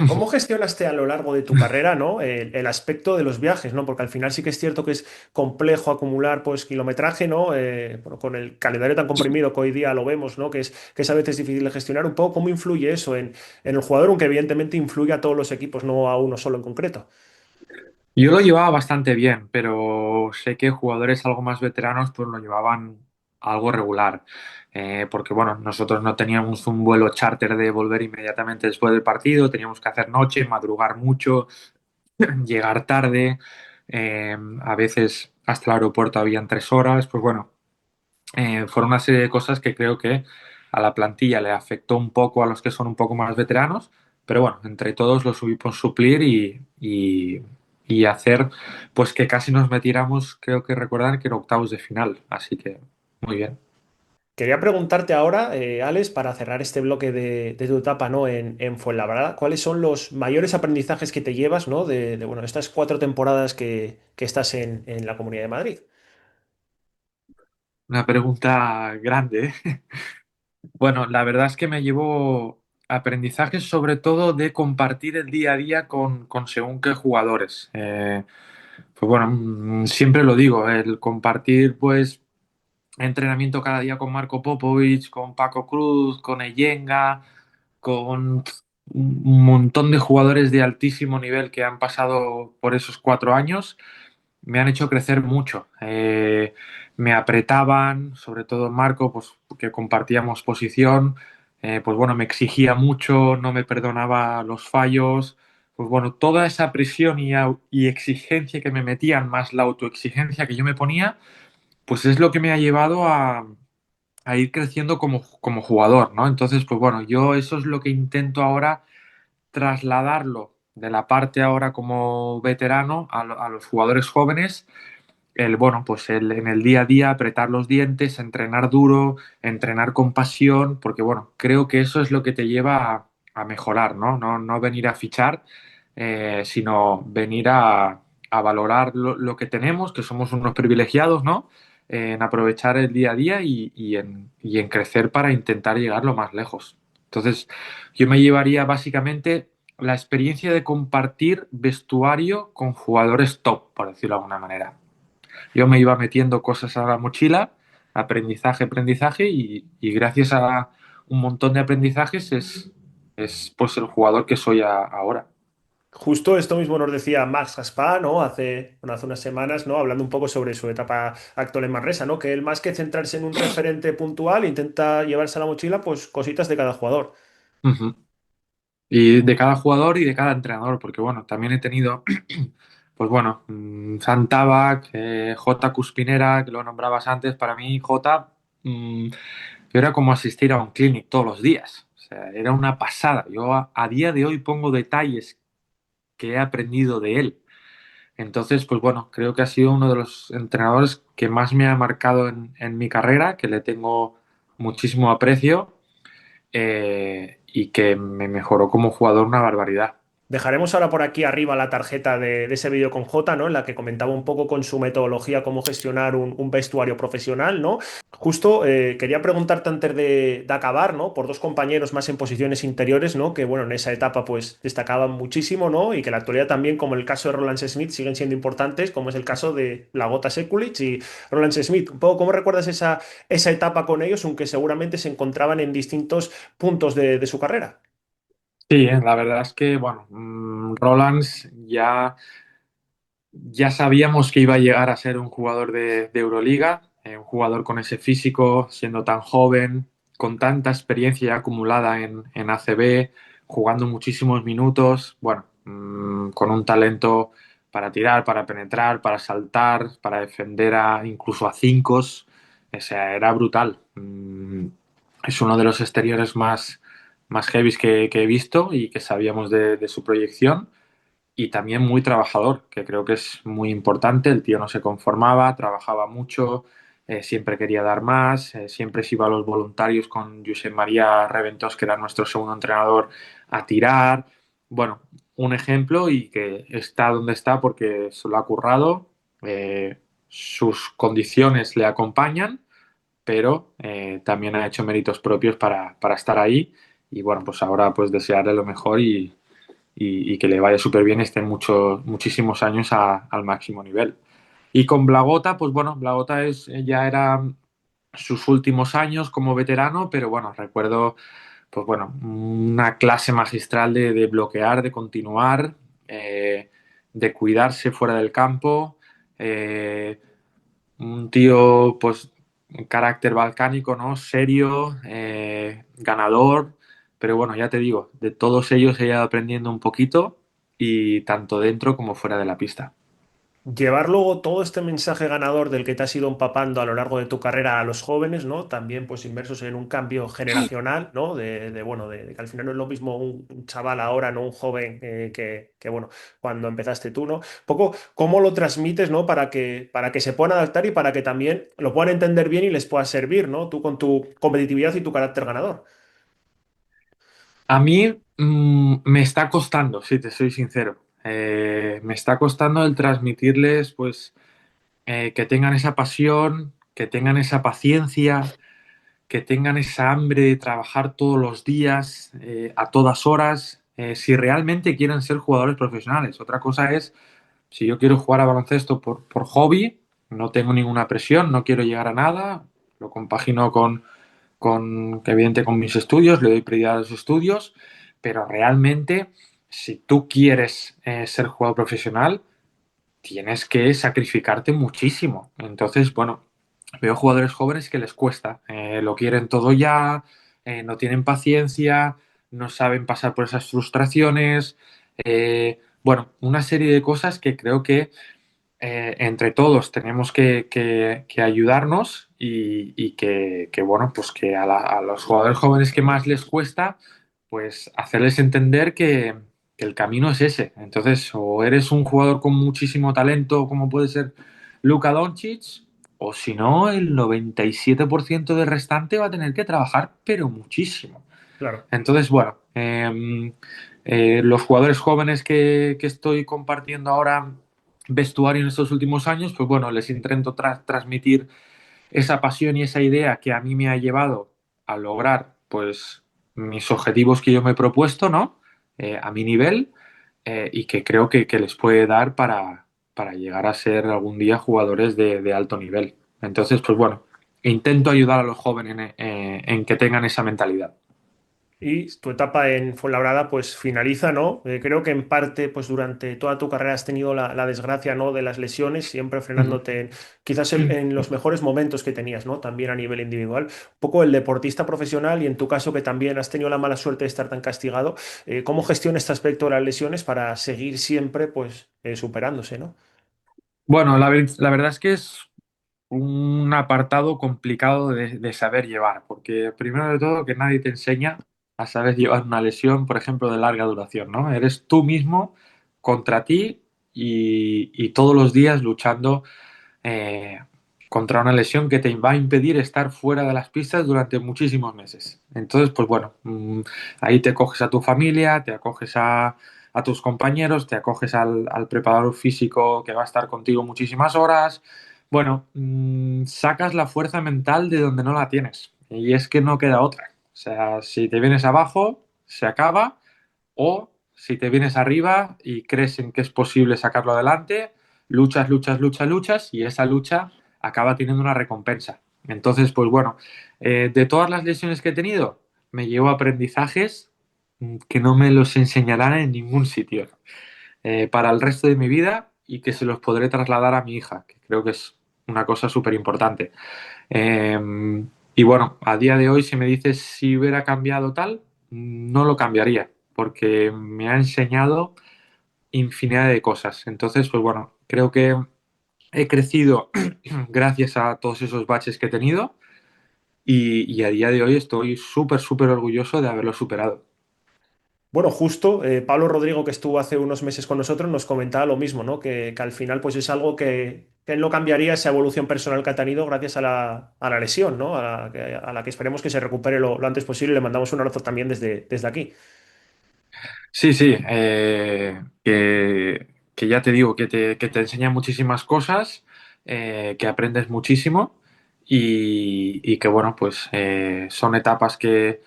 ¿Cómo gestionaste a lo largo de tu carrera, ¿no? El aspecto de los viajes, ¿no? Porque al final sí que es cierto que es complejo acumular, pues, kilometraje, ¿no? Bueno, con el calendario tan comprimido que hoy día lo vemos, ¿no? Que es a veces difícil de gestionar. Un poco, ¿cómo influye eso en el jugador? Aunque evidentemente influye a todos los equipos, no a uno solo en concreto. Yo lo llevaba bastante bien, pero sé que jugadores algo más veteranos pues lo llevaban algo regular. Porque bueno, nosotros no teníamos un vuelo charter de volver inmediatamente después del partido, teníamos que hacer noche, madrugar mucho, llegar tarde, a veces hasta el aeropuerto habían 3 horas, pues bueno, fueron una serie de cosas que creo que a la plantilla le afectó un poco a los que son un poco más veteranos, pero bueno, entre todos lo supimos suplir y hacer pues que casi nos metiéramos, creo que recordar que en octavos de final, así que muy bien. Quería preguntarte ahora, Alex, para cerrar este bloque de tu etapa, ¿no? En Fuenlabrada, ¿cuáles son los mayores aprendizajes que te llevas, ¿no? Bueno, estas 4 temporadas que estás en la Comunidad de Madrid. Una pregunta grande, ¿eh? Bueno, la verdad es que me llevo aprendizajes sobre todo de compartir el día a día con según qué jugadores. Pues bueno, siempre lo digo, el compartir pues entrenamiento cada día con Marco Popovich, con Paco Cruz, con Eyenga, con un montón de jugadores de altísimo nivel que han pasado por esos 4 años, me han hecho crecer mucho. Me apretaban, sobre todo Marco, pues que compartíamos posición. pues bueno, me exigía mucho, no me perdonaba los fallos, pues bueno, toda esa presión y exigencia que me metían, más la autoexigencia que yo me ponía, pues es lo que me ha llevado a ir creciendo como jugador, ¿no? Entonces, pues bueno, yo eso es lo que intento ahora trasladarlo de la parte ahora como veterano a los jugadores jóvenes, bueno, pues en el día a día apretar los dientes, entrenar duro, entrenar con pasión, porque bueno, creo que eso es lo que te lleva a mejorar, ¿no? No venir a fichar, sino venir a valorar lo que tenemos, que somos unos privilegiados, ¿no? En aprovechar el día a día y en crecer para intentar llegar lo más lejos. Entonces, yo me llevaría básicamente la experiencia de compartir vestuario con jugadores top, por decirlo de alguna manera. Yo me iba metiendo cosas a la mochila, aprendizaje, aprendizaje, y gracias a un montón de aprendizajes es pues el jugador que soy ahora. Justo esto mismo nos decía Max Gaspar, ¿no? Hace unas semanas, ¿no? Hablando un poco sobre su etapa actual en Manresa, ¿no? Que él más que centrarse en un referente puntual, intenta llevarse a la mochila, pues cositas de cada jugador. Ujú. Y de cada jugador y de cada entrenador, porque bueno, también he tenido, pues bueno, Santabac, J. Cuspinera, que lo nombrabas antes, para mí J, era como asistir a un clinic todos los días. O sea, era una pasada. Yo a día de hoy pongo detalles que he aprendido de él. Entonces, pues bueno, creo que ha sido uno de los entrenadores que más me ha marcado en mi carrera, que le tengo muchísimo aprecio, y que me mejoró como jugador una barbaridad. Dejaremos ahora por aquí arriba la tarjeta de ese vídeo con J, ¿no? En la que comentaba un poco con su metodología cómo gestionar un vestuario profesional, ¿no? Justo quería preguntarte antes de acabar, ¿no? Por dos compañeros más en posiciones interiores, ¿no? Que bueno, en esa etapa pues destacaban muchísimo, ¿no? Y que en la actualidad también, como el caso de Roland Smith, siguen siendo importantes, como es el caso de Lagota Sekulic y Roland Smith. Un poco, ¿cómo recuerdas esa etapa con ellos, aunque seguramente se encontraban en distintos puntos de su carrera? Sí, la verdad es que, bueno, Rolands ya sabíamos que iba a llegar a ser un jugador de Euroliga, un jugador con ese físico, siendo tan joven, con tanta experiencia ya acumulada en ACB, jugando muchísimos minutos, bueno, con un talento para tirar, para penetrar, para saltar, para defender incluso a cinco. O sea, era brutal. Es uno de los exteriores más heavies que he visto y que sabíamos de su proyección, y también muy trabajador, que creo que es muy importante. El tío no se conformaba, trabajaba mucho, siempre quería dar más, siempre se iba a los voluntarios con Josep María Reventós, que era nuestro segundo entrenador, a tirar. Bueno, un ejemplo, y que está donde está porque se lo ha currado, sus condiciones le acompañan, pero también ha hecho méritos propios para estar ahí. Y bueno, pues ahora pues desearle lo mejor y que le vaya súper bien, esté muchísimos años al máximo nivel. Y con Blagota, pues bueno, Blagota ya era sus últimos años como veterano, pero bueno, recuerdo, pues bueno, una clase magistral de bloquear, de continuar, de cuidarse fuera del campo, un tío, pues, carácter balcánico, ¿no? Serio, ganador, pero bueno, ya te digo, de todos ellos he ido aprendiendo un poquito, y tanto dentro como fuera de la pista. Llevar luego todo este mensaje ganador del que te has ido empapando a lo largo de tu carrera a los jóvenes, ¿no? También pues inmersos en un cambio generacional, ¿no? Bueno, de que al final no es lo mismo un chaval ahora, no un joven bueno, cuando empezaste tú, ¿no? Poco cómo lo transmites, ¿no? Para que se puedan adaptar y para que también lo puedan entender bien y les pueda servir, ¿no? Tú con tu competitividad y tu carácter ganador. A mí me está costando, si te soy sincero. Me está costando el transmitirles, pues, que tengan esa pasión, que tengan esa paciencia, que tengan esa hambre de trabajar todos los días, a todas horas, si realmente quieren ser jugadores profesionales. Otra cosa es, si yo quiero jugar a baloncesto por hobby, no tengo ninguna presión, no quiero llegar a nada, lo compagino evidente, con mis estudios, le doy prioridad a los estudios, pero realmente, si tú quieres ser jugador profesional, tienes que sacrificarte muchísimo. Entonces, bueno, veo jugadores jóvenes que les cuesta, lo quieren todo ya, no tienen paciencia, no saben pasar por esas frustraciones. Bueno, una serie de cosas que creo que entre todos tenemos que ayudarnos y bueno, pues que a los jugadores jóvenes que más les cuesta, pues hacerles entender que el camino es ese. Entonces, o eres un jugador con muchísimo talento, como puede ser Luka Doncic, o si no, el 97% del restante va a tener que trabajar, pero muchísimo. Claro. Entonces, bueno, los jugadores jóvenes que estoy compartiendo ahora vestuario en estos últimos años, pues bueno, les intento transmitir esa pasión y esa idea que a mí me ha llevado a lograr, pues, mis objetivos que yo me he propuesto, ¿no? A mi nivel y que creo que les puede dar para llegar a ser algún día jugadores de alto nivel. Entonces, pues bueno, intento ayudar a los jóvenes en que tengan esa mentalidad. Y tu etapa en Fuenlabrada pues finaliza, ¿no? Creo que en parte pues durante toda tu carrera has tenido la desgracia, ¿no? De las lesiones, siempre Ujú. frenándote quizás en los mejores momentos que tenías, ¿no? También a nivel individual. Un poco el deportista profesional y en tu caso que también has tenido la mala suerte de estar tan castigado, ¿cómo gestiona este aspecto de las lesiones para seguir siempre pues superándose, ¿no? Bueno, la verdad es que es un apartado complicado de saber llevar, porque primero de todo que nadie te enseña a saber llevar una lesión, por ejemplo, de larga duración, ¿no? Eres tú mismo contra ti y todos los días luchando eh, contra una lesión que te va a impedir estar fuera de las pistas durante muchísimos meses. Entonces, pues bueno, ahí te acoges a tu familia, te acoges a tus compañeros, te acoges al preparador físico que va a estar contigo muchísimas horas. Bueno, sacas la fuerza mental de donde no la tienes. Y es que no queda otra. O sea, si te vienes abajo, se acaba. O si te vienes arriba y crees en que es posible sacarlo adelante, luchas, luchas, luchas, luchas y esa lucha acaba teniendo una recompensa. Entonces, pues bueno, de todas las lesiones que he tenido, me llevo aprendizajes que no me los enseñarán en ningún sitio para el resto de mi vida y que se los podré trasladar a mi hija, que creo que es una cosa súper importante. Eh, y bueno, a día de hoy, si me dices si hubiera cambiado tal, no lo cambiaría, porque me ha enseñado infinidad de cosas. Entonces, pues bueno, creo que he crecido gracias a todos esos baches que he tenido y a día de hoy estoy súper, súper orgulloso de haberlo superado. Bueno, justo Pablo Rodrigo, que estuvo hace unos meses con nosotros, nos comentaba lo mismo, ¿no? Que al final, pues es algo que él no cambiaría esa evolución personal que ha tenido gracias a la lesión, ¿no? A la que esperemos que se recupere lo antes posible. Le mandamos un abrazo también desde aquí. Sí, sí, que ya te digo, que te enseña muchísimas cosas, que aprendes muchísimo y que bueno, pues son etapas que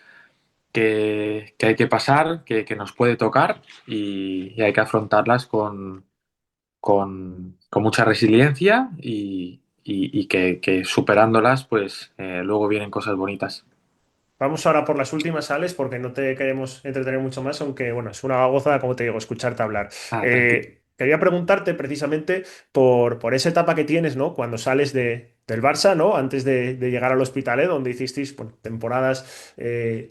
hay que pasar, que nos puede tocar y hay que afrontarlas con mucha resiliencia y que superándolas, pues luego vienen cosas bonitas. Vamos ahora por las últimas, Alex, porque no te queremos entretener mucho más, aunque bueno, es una gozada, como te digo, escucharte hablar. Ah, tranquilo. Quería preguntarte precisamente por esa etapa que tienes, ¿no? Cuando sales del Barça, ¿no? Antes de llegar al Hospitalet, donde hicisteis, bueno, temporadas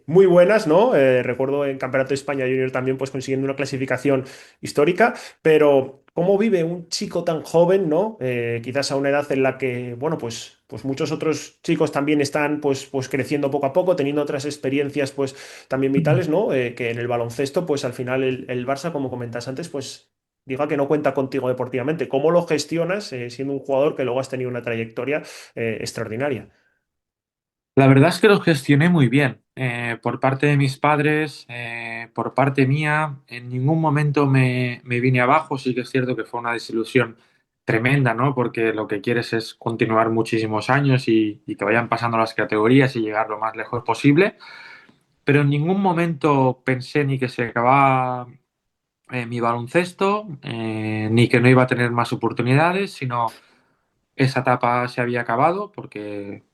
muy buenas, ¿no? Recuerdo en Campeonato de España Junior también, pues consiguiendo una clasificación histórica, pero ¿cómo vive un chico tan joven, ¿no? Quizás a una edad en la que, bueno, pues muchos otros chicos también están pues creciendo poco a poco, teniendo otras experiencias pues también vitales, ¿no? Que en el baloncesto, pues al final el Barça, como comentas antes, pues diga que no cuenta contigo deportivamente. ¿Cómo lo gestionas siendo un jugador que luego has tenido una trayectoria extraordinaria? La verdad es que lo gestioné muy bien. Por parte de mis padres, por parte mía, en ningún momento me vine abajo. Sí que es cierto que fue una desilusión tremenda, ¿no? Porque lo que quieres es continuar muchísimos años y que vayan pasando las categorías y llegar lo más lejos posible. Pero en ningún momento pensé ni que se acababa mi baloncesto, ni que no iba a tener más oportunidades, sino esa etapa se había acabado porque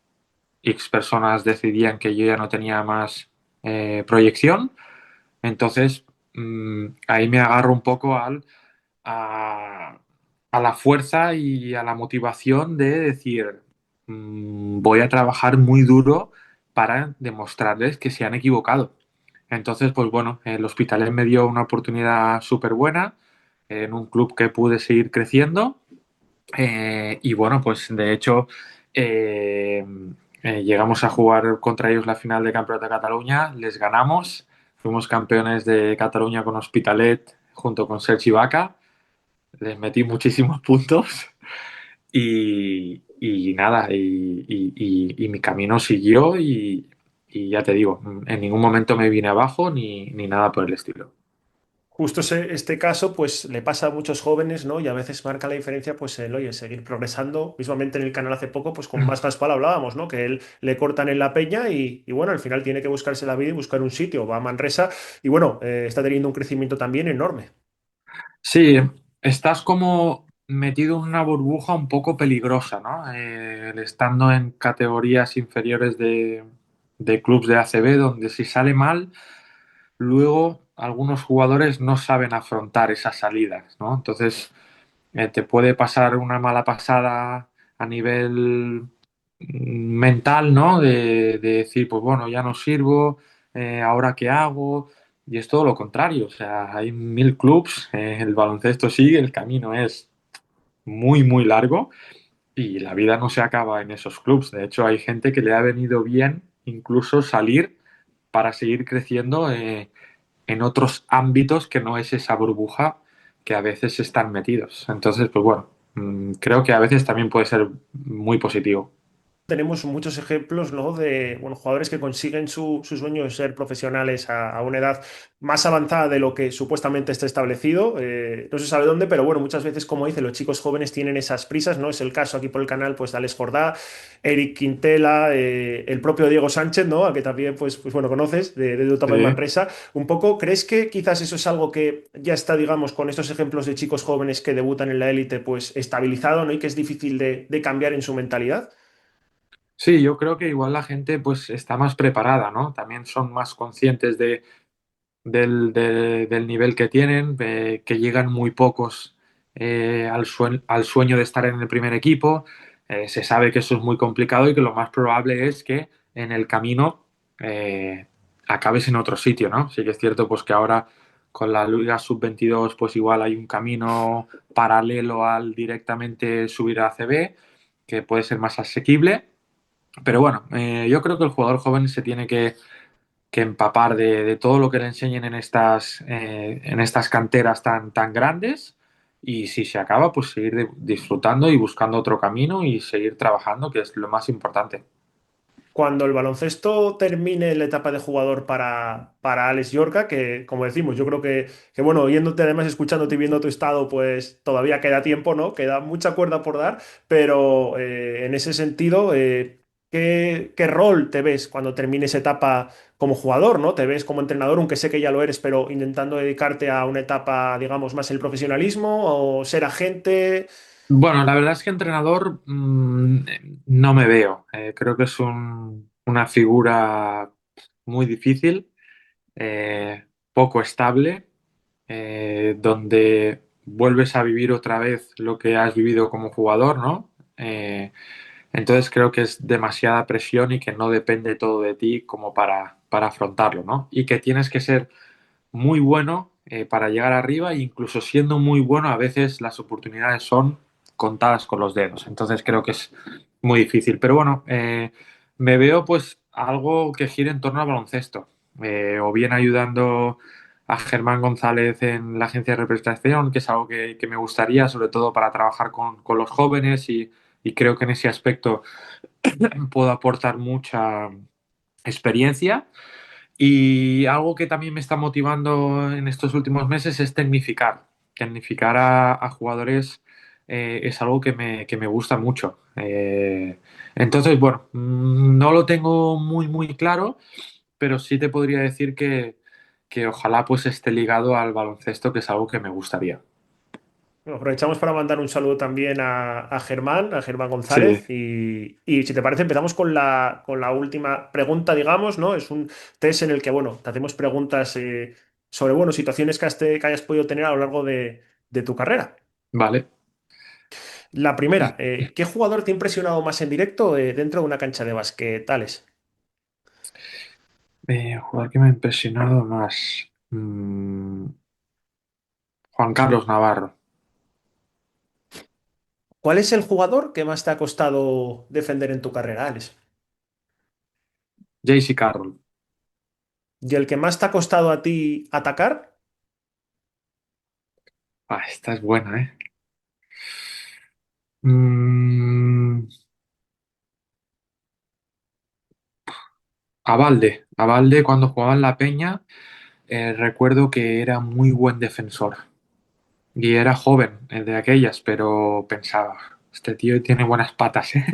X personas decidían que yo ya no tenía más proyección. Entonces, ahí me agarro un poco a, a la fuerza y a la motivación de decir, voy a trabajar muy duro para demostrarles que se han equivocado. Entonces, pues bueno, el Hospitalet me dio una oportunidad súper buena en un club que pude seguir creciendo. Y bueno, pues de hecho eh, llegamos a jugar contra ellos la final de Campeonato de Cataluña, les ganamos, fuimos campeones de Cataluña con Hospitalet junto con Sergi Vaca, les metí muchísimos puntos y nada, y mi camino siguió y ya te digo, en ningún momento me vine abajo ni nada por el estilo. Justo este caso, pues le pasa a muchos jóvenes, ¿no? Y a veces marca la diferencia, pues el, oye, seguir progresando. Mismamente en el canal hace poco, pues con más Gaspar hablábamos, ¿no? Que él le cortan en la peña y bueno, al final tiene que buscarse la vida y buscar un sitio. Va a Manresa y bueno, está teniendo un crecimiento también enorme. Sí, estás como metido en una burbuja un poco peligrosa, ¿no? Estando en categorías inferiores de clubes de ACB, donde si sale mal, luego algunos jugadores no saben afrontar esas salidas, ¿no? Entonces, te puede pasar una mala pasada a nivel mental, ¿no? De decir, pues bueno, ya no sirvo, ¿ahora qué hago? Y es todo lo contrario, o sea, hay 1000 clubs, el baloncesto sigue, el camino es muy, muy largo y la vida no se acaba en esos clubs. De hecho, hay gente que le ha venido bien incluso salir para seguir creciendo en otros ámbitos que no es esa burbuja que a veces están metidos. Entonces, pues bueno, creo que a veces también puede ser muy positivo. Tenemos muchos ejemplos, ¿no? De bueno, jugadores que consiguen su sueño de ser profesionales a una edad más avanzada de lo que supuestamente está establecido. No se sabe dónde, pero bueno, muchas veces, como dice, los chicos jóvenes tienen esas prisas, ¿no? Es el caso aquí por el canal, pues, de Alex Jordá, Eric Quintela, el propio Diego Sánchez, ¿no? A que también, pues bueno, conoces de tu etapa en Sí. Manresa. Un poco, ¿crees que quizás eso es algo que ya está, digamos, con estos ejemplos de chicos jóvenes que debutan en la élite, pues estabilizado, ¿no? Y que es difícil de cambiar en su mentalidad? Sí, yo creo que igual la gente pues está más preparada, ¿no? También son más conscientes del nivel que tienen, que llegan muy pocos al sueño de estar en el primer equipo. Se sabe que eso es muy complicado y que lo más probable es que en el camino acabes en otro sitio, ¿no? Sí que es cierto pues que ahora con la Liga Sub-22 pues igual hay un camino paralelo al directamente subir a ACB que puede ser más asequible, pero bueno, yo creo que el jugador joven se tiene que empapar de todo lo que le enseñen en estas canteras tan grandes y si se acaba, pues seguir disfrutando y buscando otro camino y seguir trabajando, que es lo más importante. Cuando el baloncesto termine la etapa de jugador para Alex Yorca, que como decimos, yo creo que, bueno, oyéndote además, escuchándote y viendo tu estado, pues todavía queda tiempo, ¿no? Queda mucha cuerda por dar, pero en ese sentido, ¿qué rol te ves cuando termine esa etapa como jugador, ¿no? ¿Te ves como entrenador, aunque sé que ya lo eres, pero intentando dedicarte a una etapa, digamos, más el profesionalismo o ser agente? Bueno, la verdad es que entrenador no me veo. Creo que es una figura muy difícil, poco estable, donde vuelves a vivir otra vez lo que has vivido como jugador, ¿no? Entonces creo que es demasiada presión y que no depende todo de ti como para afrontarlo, ¿no? Y que tienes que ser muy bueno para llegar arriba e incluso siendo muy bueno a veces las oportunidades son contadas con los dedos. Entonces creo que es muy difícil. Pero bueno, me veo pues algo que gire en torno al baloncesto. O bien ayudando a Germán González en la agencia de representación, que es algo que me gustaría, sobre todo para trabajar con los jóvenes y creo que en ese aspecto puedo aportar mucha experiencia. Y algo que también me está motivando en estos últimos meses es tecnificar. Tecnificar a jugadores es algo que me gusta mucho. Entonces, bueno, no lo tengo muy, muy claro, pero sí te podría decir que ojalá pues esté ligado al baloncesto, que es algo que me gustaría. Bueno, aprovechamos para mandar un saludo también a Germán Sí, González. Y si te parece, empezamos con la última pregunta, digamos, ¿no? Es un test en el que, bueno, te hacemos preguntas sobre, bueno, situaciones que hayas podido tener a lo largo de tu carrera. vale. La primera, ¿qué jugador te ha impresionado más en directo dentro de una cancha de básquet, Alex? Jugador que me ha impresionado más. Juan Carlos Navarro. ¿Cuál es el jugador que más te ha costado defender en tu carrera, Alex? JC Carroll. ¿Y el que más te ha costado a ti atacar? Ah, esta es buena, ¿eh? Mm, a Valde cuando jugaba en La Peña, recuerdo que era muy buen defensor. Y era joven, de aquellas, pero pensaba, este tío tiene buenas patas, ¿eh?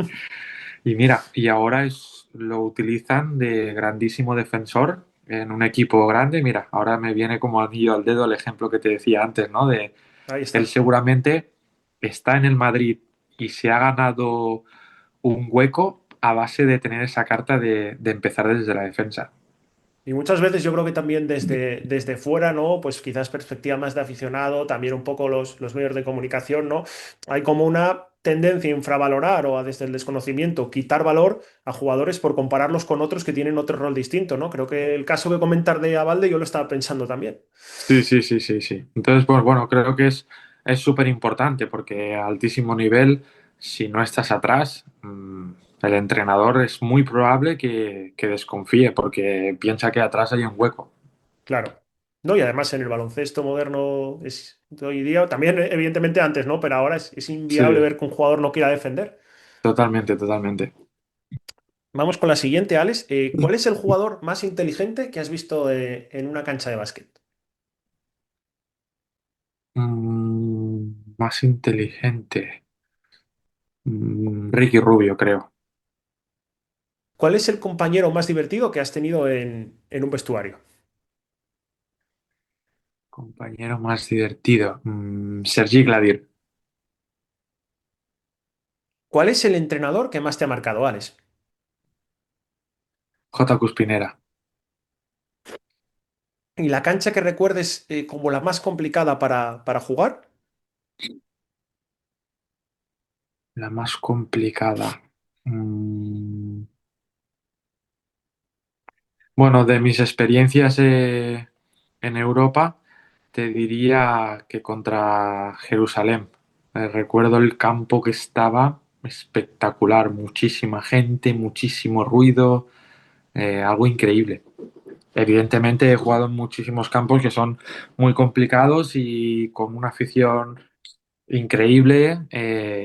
Y mira, y ahora lo utilizan de grandísimo defensor en un equipo grande. Mira, ahora me viene como anillo al dedo el ejemplo que te decía antes, ¿no? De Ahí él está. seguramente está en el Madrid y se ha ganado un hueco a base de tener esa carta de empezar desde la defensa. Y muchas veces yo creo que también desde fuera, ¿no? Pues quizás perspectiva más de aficionado, también un poco los medios de comunicación, ¿no? Hay como una tendencia a infravalorar o a desde el desconocimiento quitar valor a jugadores por compararlos con otros que tienen otro rol distinto, ¿no? Creo que el caso que comentar de Abalde yo lo estaba pensando también. Sí, sí, sí, sí, sí. Entonces, pues bueno, creo que es súper importante porque a altísimo nivel, si no estás atrás, el entrenador es muy probable que desconfíe porque piensa que atrás hay un hueco. Claro. No, y además en el baloncesto moderno es de hoy día, también evidentemente antes, ¿no? Pero ahora es inviable Sí, ver que un jugador no quiera defender. totalmente, totalmente. Vamos con la siguiente, Alex. ¿Cuál es el jugador más inteligente que has visto en una cancha de básquet? Más inteligente. Ricky Rubio, creo. ¿Cuál es el compañero más divertido que has tenido en un vestuario? Compañero más divertido. Sergi Gladir. ¿Cuál es el entrenador que más te ha marcado, Alex? J. Cuspinera. ¿Y la cancha que recuerdes como la más complicada para jugar? La más complicada. Mm, Bueno, de mis experiencias en Europa, te diría que contra Jerusalén. Recuerdo el campo que estaba espectacular, muchísima gente, muchísimo ruido, algo increíble. Evidentemente he jugado en muchísimos campos que son muy complicados y con una afición increíble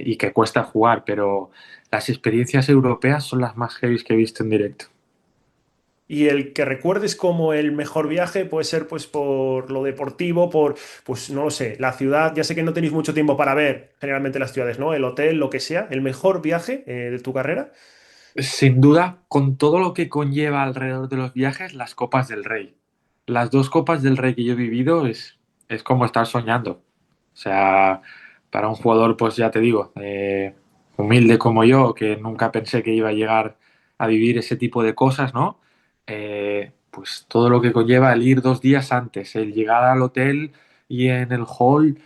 y que cuesta jugar, pero las experiencias europeas son las más heavy que he visto en directo. Y el que recuerdes como el mejor viaje puede ser pues por lo deportivo, pues no lo sé, la ciudad, ya sé que no tenéis mucho tiempo para ver generalmente las ciudades, ¿no? El hotel, lo que sea, el mejor viaje de tu carrera. Sin duda, con todo lo que conlleva alrededor de los viajes, las Copas del Rey. Las dos Copas del Rey que yo he vivido es como estar soñando. O sea, para un jugador, pues ya te digo, humilde como yo, que nunca pensé que iba a llegar a vivir ese tipo de cosas, ¿no? Pues todo lo que conlleva el ir 2 días antes, el llegar al hotel y en el hall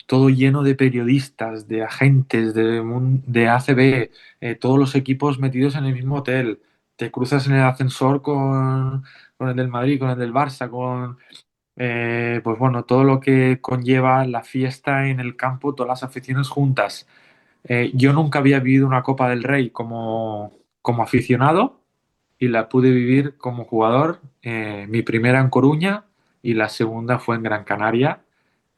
todo lleno de periodistas, de agentes, de ACB, todos los equipos metidos en el mismo hotel. Te cruzas en el ascensor con el del Madrid, con el del Barça, pues bueno, todo lo que conlleva la fiesta en el campo, todas las aficiones juntas. Yo nunca había vivido una Copa del Rey como aficionado y la pude vivir como jugador. Mi primera en Coruña y la segunda fue en Gran Canaria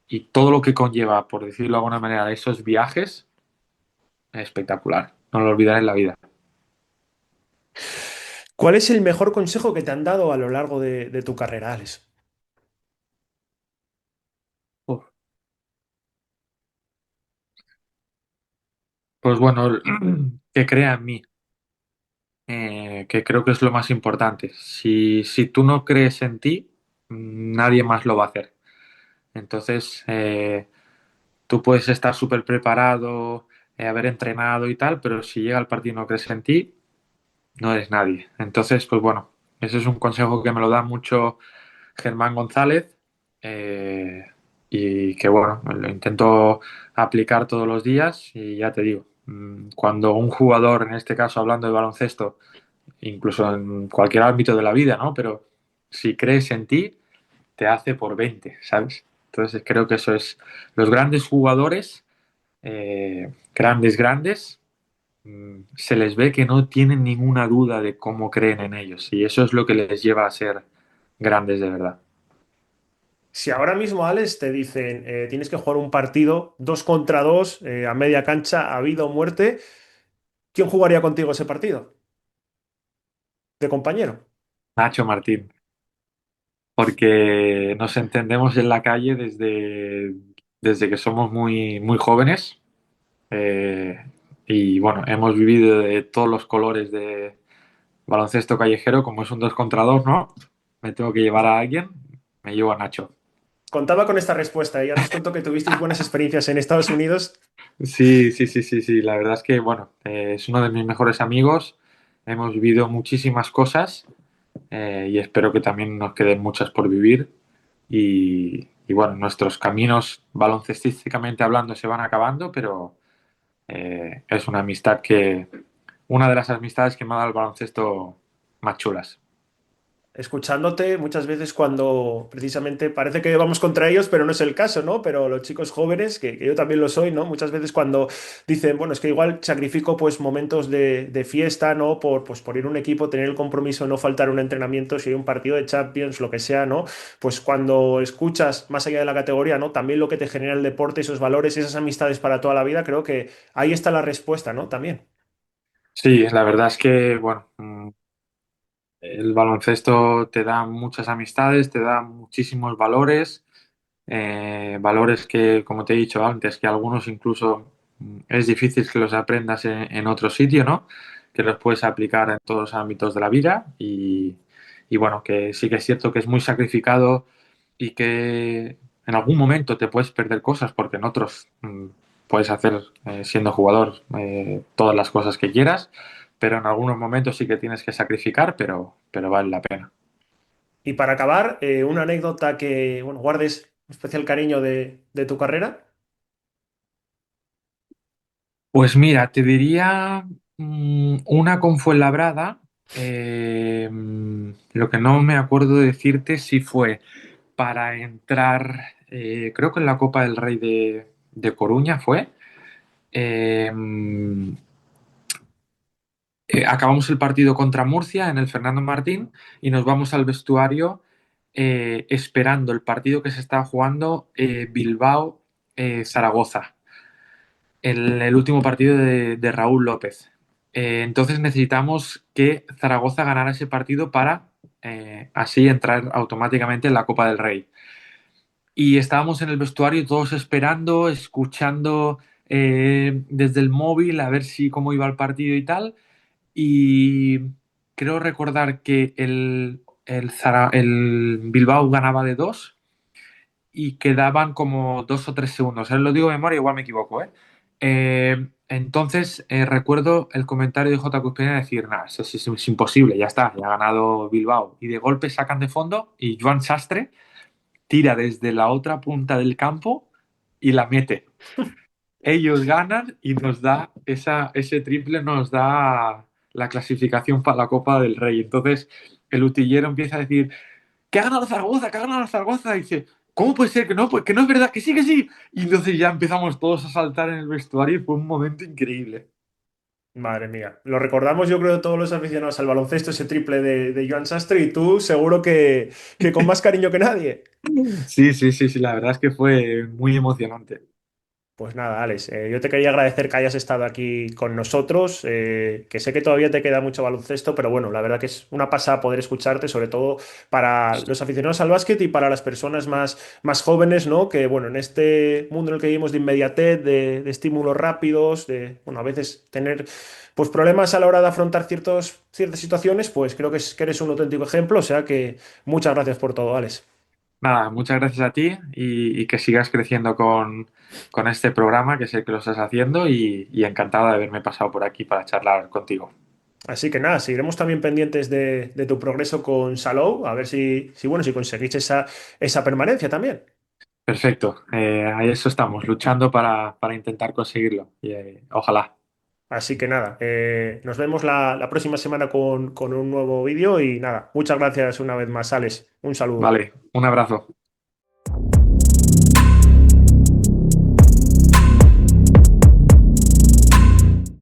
y todo lo que conlleva, por decirlo de alguna manera, esos viajes, es espectacular. No lo olvidaré en la vida. ¿Cuál es el mejor consejo que te han dado a lo largo de tu carrera, Alex? Uf. Pues bueno, que crea en mí, que creo que es lo más importante. Si tú no crees en ti, nadie más lo va a hacer. Entonces, tú puedes estar súper preparado, haber entrenado y tal, pero si llega el partido y no crees en ti, no eres nadie. Entonces, pues bueno, ese es un consejo que me lo da mucho Germán González, eh, y que bueno, lo intento aplicar todos los días y ya te digo, cuando un jugador, en este caso hablando de baloncesto, incluso en cualquier ámbito de la vida, ¿no? Pero si crees en ti, te hace por 20, ¿sabes? Entonces creo que eso es, los grandes jugadores, grandes, se les ve que no tienen ninguna duda de cómo creen en ellos y eso es lo que les lleva a ser grandes de verdad. Si ahora mismo, Alex, te dicen tienes que jugar un partido 2 contra 2 a media cancha, a vida o muerte, ¿quién jugaría contigo ese partido? De compañero. Nacho Martín, porque nos entendemos en la calle desde que somos muy jóvenes. eh, y bueno, hemos vivido de todos los colores de baloncesto callejero, como es un 2 contra 2, ¿no? Me tengo que llevar a alguien, me llevo a Nacho. Contaba con esta respuesta y ya nos contó que tuvisteis buenas experiencias en Estados Unidos. Sí, la verdad es que bueno, es uno de mis mejores amigos, hemos vivido muchísimas cosas y espero que también nos queden muchas por vivir y bueno, nuestros caminos baloncestísticamente hablando se van acabando, pero es una amistad una de las amistades que me ha dado el baloncesto más chulas. Escuchándote muchas veces cuando precisamente parece que vamos contra ellos, pero no es el caso, ¿no? Pero los chicos jóvenes, que yo también lo soy, ¿no? Muchas veces cuando dicen, bueno, es que igual sacrifico pues momentos de fiesta, ¿no? Por ir a un equipo, tener el compromiso de no faltar un entrenamiento, si hay un partido de Champions, lo que sea, ¿no? Pues cuando escuchas más allá de la categoría, ¿no? También lo que te genera el deporte, esos valores, esas amistades para toda la vida, creo que ahí está la respuesta, ¿no? También. Sí, la verdad es que bueno, el baloncesto te da muchas amistades, te da muchísimos valores, valores que, como te he dicho antes, que algunos incluso es difícil que los aprendas en otro sitio, ¿no? Que los puedes aplicar en todos los ámbitos de la vida y bueno, que sí que es cierto que es muy sacrificado y que en algún momento te puedes perder cosas porque en otros puedes hacer, siendo jugador, todas las cosas que quieras, pero en algunos momentos sí que tienes que sacrificar, pero vale la pena. Y para acabar, una anécdota que, bueno, guardes un especial cariño de tu carrera. Pues mira, te diría una con Fuenlabrada. Lo que no me acuerdo de decirte si fue para entrar, creo que en la Copa del Rey de Coruña fue. Eh, Acabamos el partido contra Murcia en el Fernando Martín y nos vamos al vestuario esperando el partido que se está jugando Bilbao-Zaragoza, el último partido de Raúl López. Entonces necesitamos que Zaragoza ganara ese partido para así entrar automáticamente en la Copa del Rey. Y estábamos en el vestuario todos esperando, escuchando desde el móvil a ver si cómo iba el partido y tal. Y creo recordar que el Bilbao ganaba de dos y quedaban como 2 o 3 segundos. Lo digo de memoria, igual me equivoco, ¿eh? Entonces recuerdo el comentario de J. Cuspina decir, nada, eso es imposible, ya está, ya ha ganado Bilbao. Y de golpe sacan de fondo y Joan Sastre tira desde la otra punta del campo y la mete. Ellos ganan y nos da ese triple, nos da la clasificación para la Copa del Rey. Entonces el utillero empieza a decir, que ha ganado Zaragoza, que ha ganado Zaragoza. Y dice, ¿cómo puede ser que no? Pues que no es verdad, que sí, que sí. Y entonces ya empezamos todos a saltar en el vestuario y fue un momento increíble. Madre mía, lo recordamos yo creo todos los aficionados al baloncesto, ese triple de Joan Sastre y tú seguro que con más cariño que nadie. Sí, la verdad es que fue muy emocionante. Pues nada, Alex, yo te quería agradecer que hayas estado aquí con nosotros, que sé que todavía te queda mucho baloncesto, pero bueno, la verdad que es una pasada poder escucharte, sobre todo para los aficionados al básquet y para las personas más jóvenes, ¿no? Que bueno, en este mundo en el que vivimos de inmediatez, de estímulos rápidos, de, bueno, a veces tener pues problemas a la hora de afrontar ciertas situaciones, pues creo que eres un auténtico ejemplo, o sea que muchas gracias por todo, Alex. Nada, muchas gracias a ti y que sigas creciendo con este programa, que sé que lo estás haciendo y encantado de haberme pasado por aquí para charlar contigo. Así que nada, seguiremos también pendientes de tu progreso con Salou, a ver bueno, si conseguís esa permanencia también. Perfecto, a eso estamos, luchando para intentar conseguirlo. Y, ojalá. Así que nada, nos vemos la próxima semana con un nuevo vídeo y nada, muchas gracias una vez más, Alex. Un saludo. Vale, un abrazo.